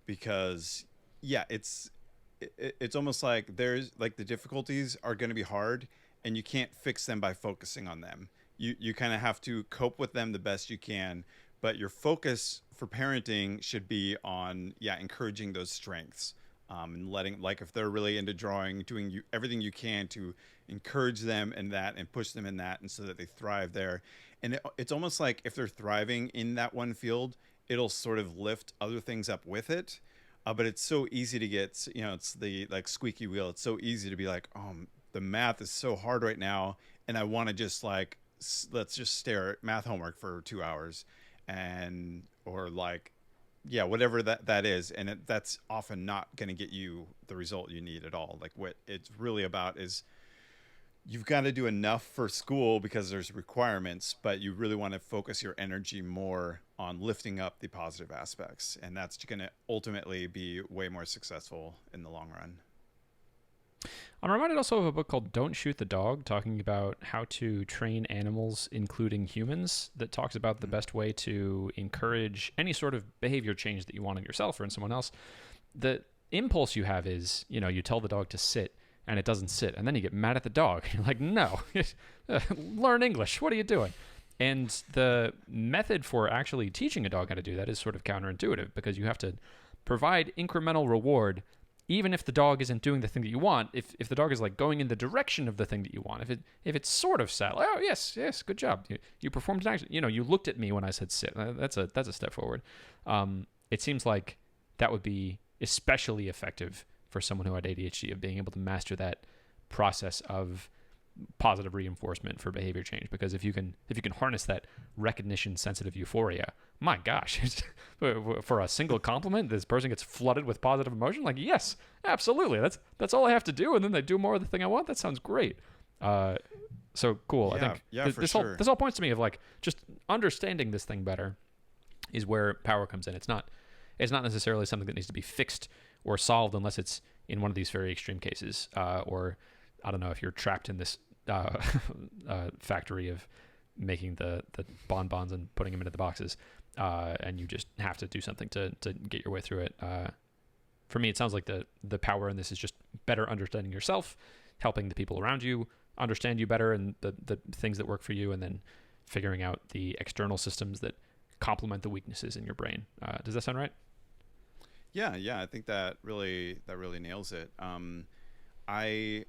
because it's almost like there's like the difficulties are going to be hard, and you can't fix them by focusing on them. You kind of have to cope with them the best you can, but your focus for parenting should be on encouraging those strengths, and letting, like, if they're really into drawing, doing everything you can to encourage them in that and push them in that, and so that they thrive there. And it's almost like if they're thriving in that one field, it'll sort of lift other things up with it. But it's so easy to get, it's the like squeaky wheel. It's so easy to be like, oh, the math is so hard right now, and I want to just like, let's just stare at math homework for 2 hours, or like, whatever that is. And that's often not going to get you the result you need at all. Like, what it's really about is you've got to do enough for school because there's requirements, but you really want to focus your energy more on lifting up the positive aspects. And that's going to ultimately be way more successful in the long run. I'm reminded also of a book called Don't Shoot the Dog, talking about how to train animals, including humans, that talks about the best way to encourage any sort of behavior change that you want in yourself or in someone else. The impulse you have is, you tell the dog to sit and it doesn't sit, and then you get mad at the dog. You're like, no, learn English. What are you doing? And the method for actually teaching a dog how to do that is sort of counterintuitive, because you have to provide incremental reward even if the dog isn't doing the thing that you want. If the dog is like going in the direction of the thing that you want, if it's sort of sat, like, oh yes, good job, you performed an action, you looked at me when I said sit, that's a step forward. It seems like that would be especially effective for someone who had ADHD, of being able to master that process of positive reinforcement for behavior change. Because if you can harness that recognition sensitive euphoria, my gosh, for a single compliment, this person gets flooded with positive emotion. Like, yes, absolutely, that's all I have to do, and then they do more of the thing I want. That sounds great. So cool. Yeah, I think this all points to me of like, just understanding this thing better is where power comes in. It's not necessarily something that needs to be fixed or solved unless it's in one of these very extreme cases, or I don't know, if you're trapped in this factory of making the bonbons and putting them into the boxes, and you just have to do something to get your way through it. For me, it sounds like the power in this is just better understanding yourself, helping the people around you understand you better and the things that work for you, and then figuring out the external systems that complement the weaknesses in your brain. Does that sound right? Yeah, I think that really nails it. I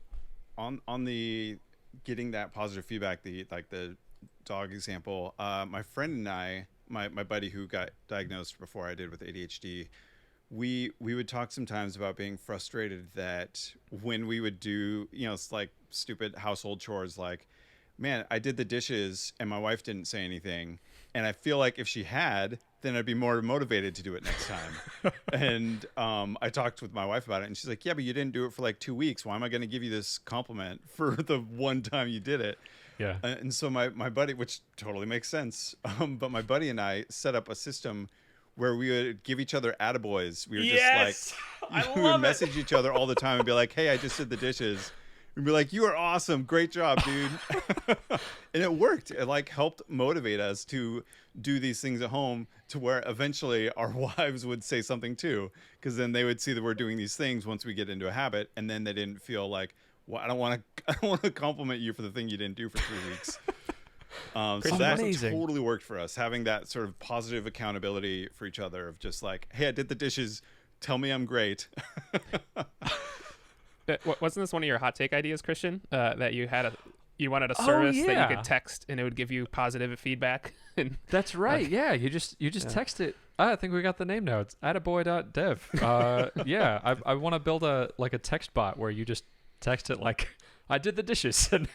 on the getting that positive feedback, the dog example, my friend and I, my buddy who got diagnosed before I did with ADHD, we would talk sometimes about being frustrated that when we would do, it's like stupid household chores, like, man, I did the dishes and my wife didn't say anything, and I feel like if she had, then I'd be more motivated to do it next time. And I talked with my wife about it, and she's like, yeah, but you didn't do it for like 2 weeks. Why am I going to give you this compliment for the one time you did it? Yeah. And so my buddy, which totally makes sense, but my buddy and I set up a system where we would give each other attaboys. We were just like, we would message each other all the time and be like, hey, I just did the dishes. and be like, "You are awesome, great job, dude." And it worked. It like helped motivate us to do these things at home, to where eventually our wives would say something too, because then they would see that we're doing these things once we get into a habit, and then they didn't feel like, "Well, I don't want to, I don't want to compliment you for the thing you didn't do for 3 weeks." So that totally worked for us, having that sort of positive accountability for each other of just like, "Hey, I did the dishes. Tell me I'm great." Wasn't this one of your hot take ideas, Christian? That you wanted a service that you could text and it would give you positive feedback. That's right. Yeah, you just text it. I think we got the name now. It's attaboy.dev. Yeah, I want to build a text bot where you just text it like, "I did the dishes," and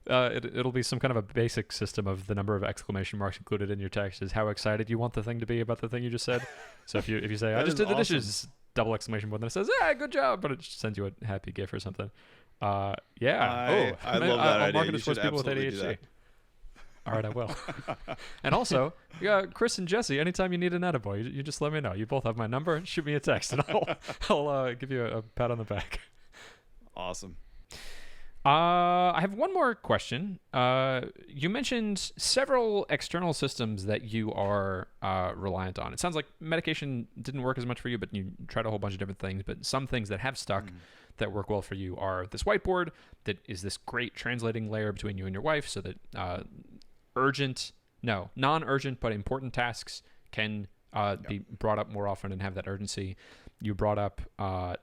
it'll be some kind of a basic system of the number of exclamation marks included in your text is how excited you want the thing to be about the thing you just said. So if you say, "I just did the dishes," double exclamation point, then it says, "Yeah, good job," but it just sends you a happy GIF or something. Yeah. I love that I'll idea. market You it towards should people with absolutely do ADHD. that. All right, I will. And also, yeah, Chris and Jesse, anytime you need an attaboy, you just let me know. You both have my number. Shoot me a text, and I'll give you a pat on the back. Awesome. I have one more question. You mentioned several external systems that you are reliant on. It sounds like medication didn't work as much for you, but you tried a whole bunch of different things. But some things that have stuck that work well for you are this whiteboard that is this great translating layer between you and your wife, so that non-urgent but important tasks can be brought up more often and have that urgency. You brought up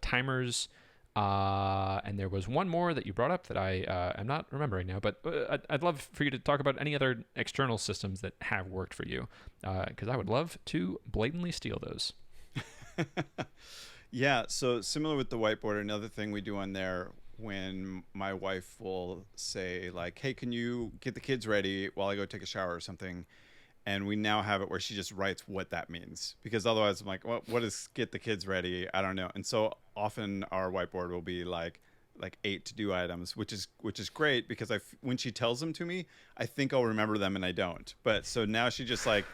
timers. And there was one more that you brought up that I am not remembering now, but I'd love for you to talk about any other external systems that have worked for you, because I would love to blatantly steal those. Yeah, so similar with the whiteboard, another thing we do on there, when my wife will say like, "Hey, can you get the kids ready while I go take a shower or something?" And we now have it where she just writes what that means, because otherwise I'm like, what is get the kids ready? I don't know. And so often our whiteboard will be like 8 to-do items, which is great, because when she tells them to me, I think I'll remember them and I don't. But so now she doesn't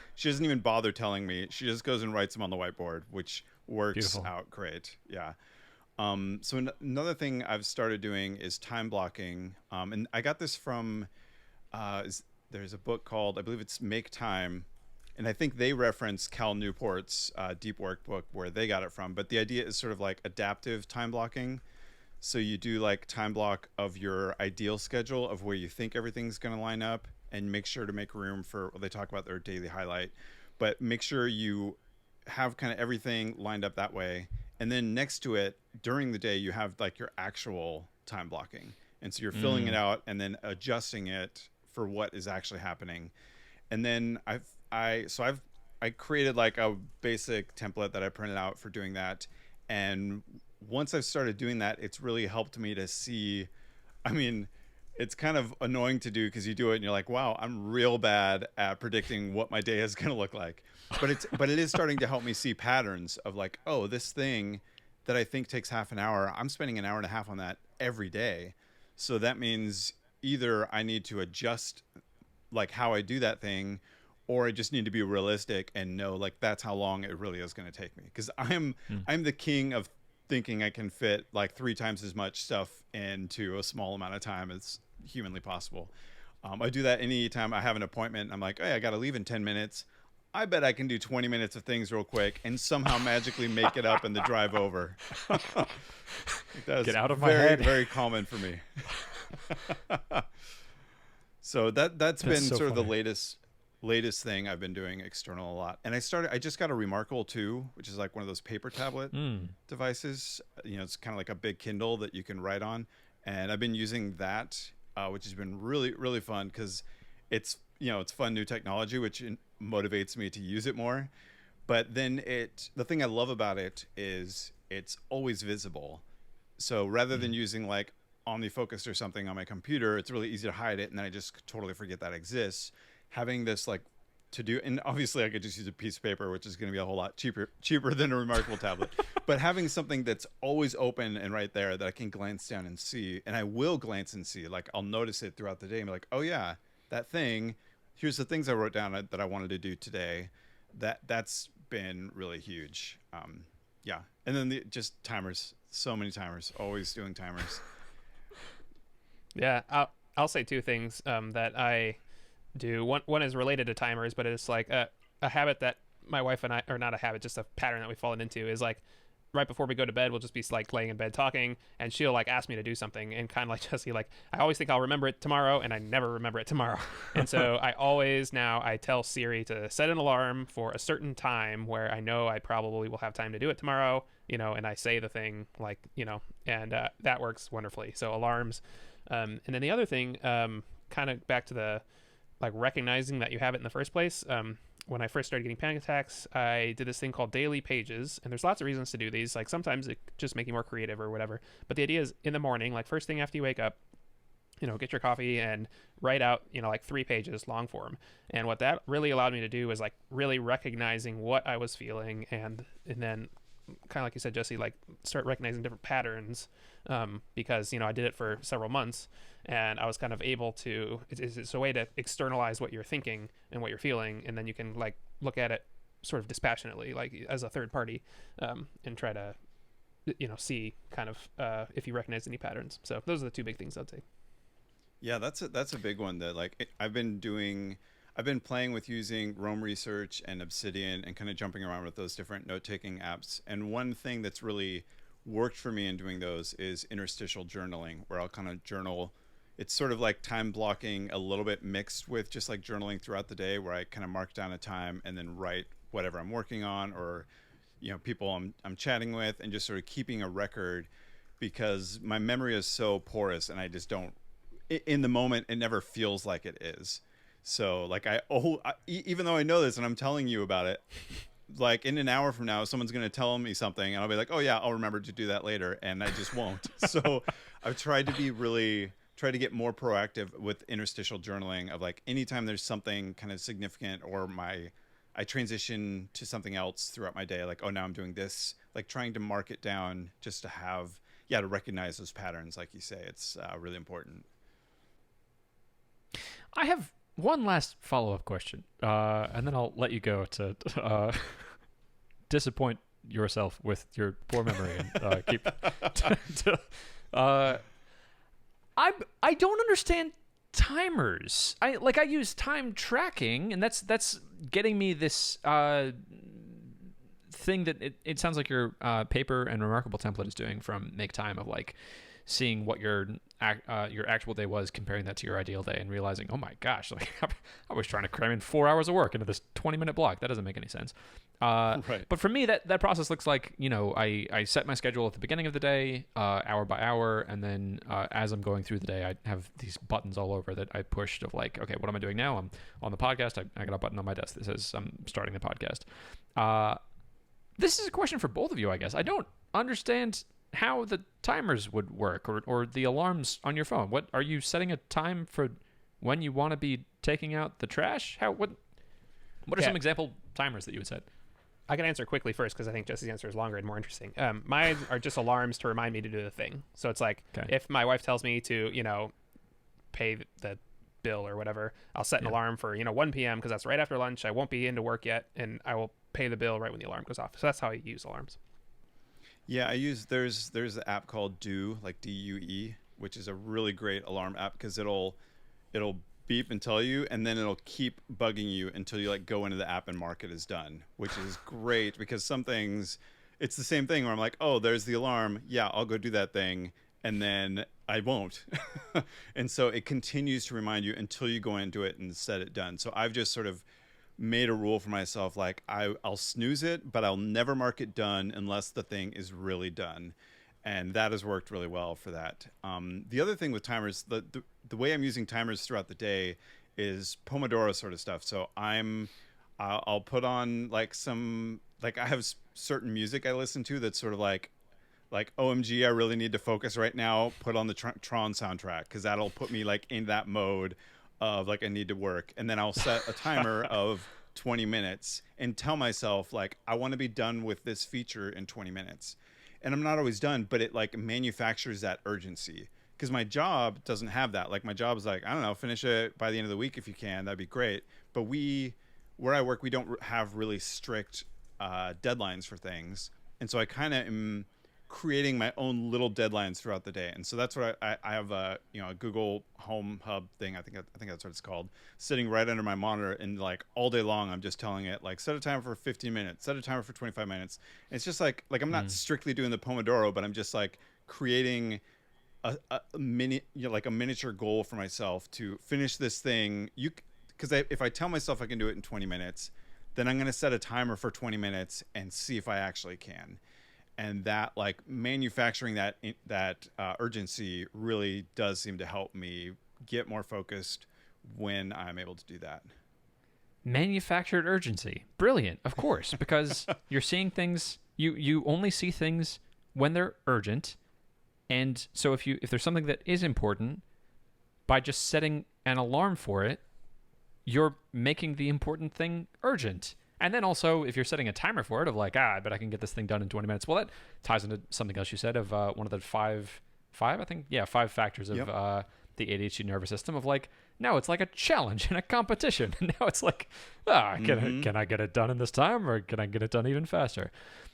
even bother telling me. She just goes and writes them on the whiteboard, which works out great. Yeah. So another thing I've started doing is time blocking. And I got this from, there's a book called, I believe it's Make Time, and I think they reference Cal Newport's Deep Work book where they got it from. But the idea is sort of like adaptive time blocking. So you do like time block of your ideal schedule of where you think everything's going to line up, and make sure to make room for, well, they talk about their daily highlight, but make sure you have kind of everything lined up that way. And then next to it, during the day, you have like your actual time blocking. And so you're filling it out and then adjusting it for what is actually happening. And then I created like a basic template that I printed out for doing that. And once I've started doing that, it's really helped me to see, I mean, it's kind of annoying to do because you do it and you're like, wow, I'm real bad at predicting what my day is going to look like. But it is starting to help me see patterns of like, oh, this thing that I think takes half an hour, I'm spending an hour and a half on that every day. So that means either I need to adjust like how I do that thing, or I just need to be realistic and know like that's how long it really is going to take me. Because I'm the king of thinking I can fit like 3 times as much stuff into a small amount of time as humanly possible. I do that anytime I have an appointment. I'm like, hey, I got to leave in 10 minutes. I bet I can do 20 minutes of things real quick and somehow magically make it up in the drive over. Get out of my head. Very common for me. So that's been so sort of the latest thing I've been doing external a lot. And I just got a Remarkable 2, which is like one of those paper tablet devices. You know, it's kind of like a big Kindle that you can write on. And I've been using that, which has been really, really fun because it's fun new technology, which motivates me to use it more. But then the thing I love about it is it's always visible. So rather than using like OmniFocus or something on my computer, it's really easy to hide it, and then I just totally forget that exists. Having this like to do, and obviously I could just use a piece of paper, which is going to be a whole lot cheaper than a Remarkable tablet. But having something that's always open and right there that I can glance down and see, and I will glance and see, like I'll notice it throughout the day and be like, oh yeah, that thing. Here's the things I wrote down that I wanted to do today. That's been really huge. Yeah, and then just timers. So many timers. Always doing timers. Yeah, I'll say two things that I do. One is related to timers, but it's like a habit that my wife and I, or not a habit, just a pattern that we've fallen into, is like right before we go to bed, we'll just be like laying in bed talking, and she'll like ask me to do something, and kind of like Jesse, like I always think I'll remember it tomorrow, and I never remember it tomorrow. And so I tell Siri to set an alarm for a certain time where I know I probably will have time to do it tomorrow, and I say the thing like, and that works wonderfully. So alarms. And then the other thing, kind of back to the like recognizing that you have it in the first place. When I first started getting panic attacks, I did this thing called daily pages, and there's lots of reasons to do these. Like sometimes it just make you more creative or whatever. But the idea is in the morning, like first thing after you wake up, get your coffee and write out, like 3 pages long form. And what that really allowed me to do was like really recognizing what I was feeling, and then kind of like you said, Jesse, like start recognizing different patterns, because I did it for several months, and I was kind of able to. It's a way to externalize what you're thinking and what you're feeling, and then you can like look at it sort of dispassionately, like as a third party, and try to see kind of if you recognize any patterns. So those are the two big things I'd say. Yeah, that's a big one that like I've been playing with using Roam Research and Obsidian and kind of jumping around with those different note-taking apps. And one thing that's really worked for me in doing those is interstitial journaling, where I'll kind of journal. It's sort of like time blocking a little bit mixed with just like journaling throughout the day, where I kind of mark down a time and then write whatever I'm working on, or people I'm chatting with, and just sort of keeping a record, because my memory is so porous and I just don't, in the moment it never feels like it is. So like even though I know this and I'm telling you about it, like in an hour from now, someone's going to tell me something and I'll be like, oh yeah, I'll remember to do that later. And I just won't. So I've tried to get more proactive with interstitial journaling, of like anytime there's something kind of significant, or I transition to something else throughout my day, like, oh, now I'm doing this, like trying to mark it down just to have, to recognize those patterns. Like you say, it's really important. I have one last follow-up question, and then I'll let you go to disappoint yourself with your poor memory and keep. I don't understand timers. I use time tracking, and that's getting me this thing that it sounds like your paper and remarkable template is doing from Make Time, of like seeing what your actual day was, comparing that to your ideal day, and realizing, oh my gosh, like I was trying to cram in 4 hours of work into this 20-minute block. That doesn't make any sense. Right. But for me, that process looks like, I set my schedule at the beginning of the day, hour by hour, and then as I'm going through the day, I have these buttons all over that I pushed of like, okay, what am I doing now? I'm on the podcast. I got a button on my desk that says I'm starting the podcast. This is a question for both of you, I guess. I don't understand how the timers would work, or the alarms on your phone. What are you setting a time for when you want to be taking out the trash? What are some example timers that you would set? I can answer quickly first, because I think Jesse's answer is longer and more interesting. Mine are just alarms to remind me to do the thing. So it's like, if my wife tells me to, pay the bill or whatever, I'll set an alarm for 1 p.m. because that's right after lunch. I won't be into work yet, and I will pay the bill right when the alarm goes off. So that's how I use alarms. Yeah, there's an app called Due, like DUE, which is a really great alarm app, because it'll beep and tell you, and then it'll keep bugging you until you like go into the app and mark it as done, which is great, because some things, it's the same thing where I'm like, oh, there's the alarm. Yeah, I'll go do that thing. And then I won't. And so it continues to remind you until you go into it and set it done. So I've just sort of made a rule for myself, like I'll snooze it, but I'll never mark it done unless the thing is really done. And that has worked really well for that. The other thing with timers, the way I'm using timers throughout the day is Pomodoro sort of stuff. So I'll put on like I have certain music I listen to that's sort of like OMG, I really need to focus right now. Put on the Tron soundtrack, because that'll put me like in that mode of like I need to work. And then I'll set a timer of 20 minutes and tell myself like I want to be done with this feature in 20 minutes. And I'm not always done, but it like manufactures that urgency, because my job doesn't have that. Like my job is like, I don't know, finish it by the end of the week if you can. That'd be great. But where I work, we don't have really strict deadlines for things. And so I kind of am creating my own little deadlines throughout the day. And so that's what I have a Google Home Hub thing. I think that's what it's called, sitting right under my monitor, and like all day long I'm just telling it like set a timer for 15 minutes, set a timer for 25 minutes. And it's just like I'm not strictly doing the Pomodoro, but I'm just like creating a mini, like a miniature goal for myself to finish this thing. Because if I tell myself I can do it in 20 minutes, then I'm going to set a timer for 20 minutes and see if I actually can. And that, like, manufacturing that urgency really does seem to help me get more focused when I'm able to do that. Manufactured urgency. Brilliant, of course, because you're seeing things, you only see things when they're urgent. And so if there's something that is important, by just setting an alarm for it, you're making the important thing urgent. And then also, if you're setting a timer for it of like, I bet I can get this thing done in 20 minutes. Well, that ties into something else you said of one of the five factors of the ADHD nervous system of like, no, it's like a challenge and a competition. And now it's like, can I get it done in this time, or can I get it done even faster?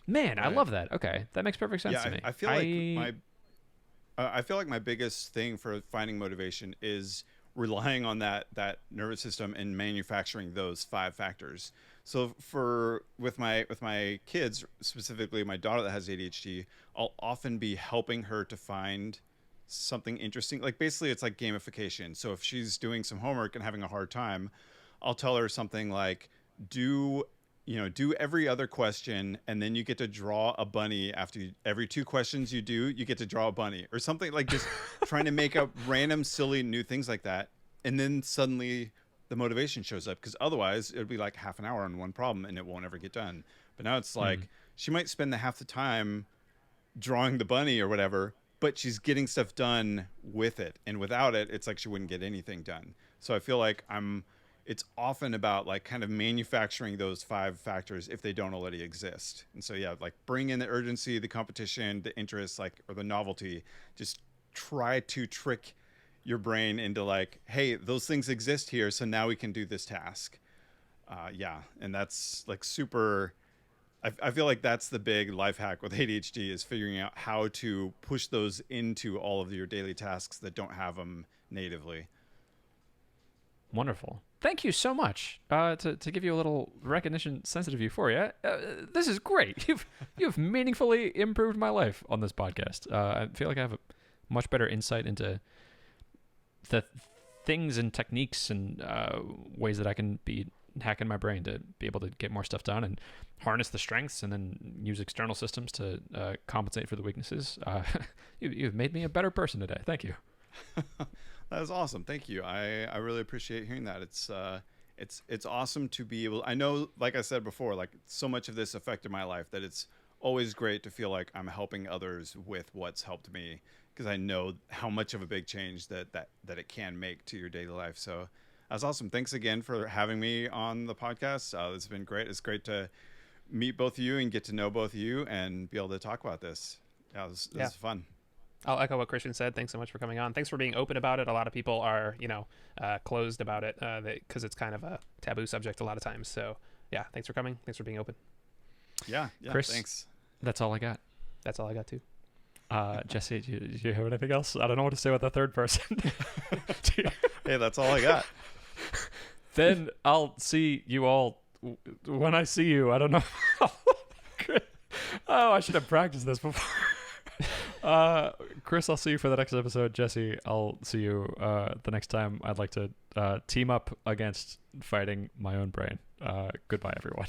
Man, right. I love that. Okay, that makes perfect sense to me. I feel like my biggest thing for finding motivation is relying on that nervous system and manufacturing those 5 factors. So with my kids, specifically my daughter that has ADHD, I'll often be helping her to find something interesting. Like basically it's like gamification. So if she's doing some homework and having a hard time, I'll tell her something like, do every other question, and then you get to draw a bunny after every 2 questions you do, you get to draw a bunny, or something like just trying to make up random, silly, new things like that. And then suddenly the motivation shows up, because otherwise it would be like half an hour on one problem and it won't ever get done. But now it's like she might spend the half the time drawing the bunny or whatever, but she's getting stuff done with it. And without it, it's like she wouldn't get anything done. So I feel like it's often about like kind of manufacturing those 5 factors if they don't already exist. And so, yeah, like bring in the urgency, the competition, the interest, like, or the novelty. Just try to trick your brain into like, hey, those things exist here, so now we can do this task. And that's like super. I feel like that's the big life hack with ADHD, is figuring out how to push those into all of your daily tasks that don't have them natively. Wonderful. Thank you so much. To give you a little recognition sensitive euphoria, this is great. You've meaningfully improved my life on this podcast. I feel like I have a much better insight into the things and techniques and ways that I can be hacking my brain to be able to get more stuff done and harness the strengths and then use external systems to compensate for the weaknesses. You've made me a better person today. Thank you. That is awesome. Thank you. I really appreciate hearing that. It's awesome to be able, I know, like I said before, like so much of this affected my life that it's always great to feel like I'm helping others with what's helped me, because I know how much of a big change that it can make to your daily life. So that's awesome. Thanks again for having me on the podcast. It's been great. It's great to meet both of you and get to know both of you and be able to talk about this. Yeah, this is fun. I'll echo what Christian said. Thanks so much for coming on. Thanks for being open about it. A lot of people are, closed about it because it's kind of a taboo subject a lot of times. So yeah, thanks for coming. Thanks for being open. Yeah, Chris, thanks. That's all I got. That's all I got too. Jesse, do you have anything else? I don't know what to say with the third person. Hey, that's all I got. Then I'll see you all when I see you. I don't know. Oh, I should have practiced this before. Chris, I'll see you for the next episode. Jesse, I'll see you the next time. I'd like to team up against fighting my own brain. Goodbye, everyone.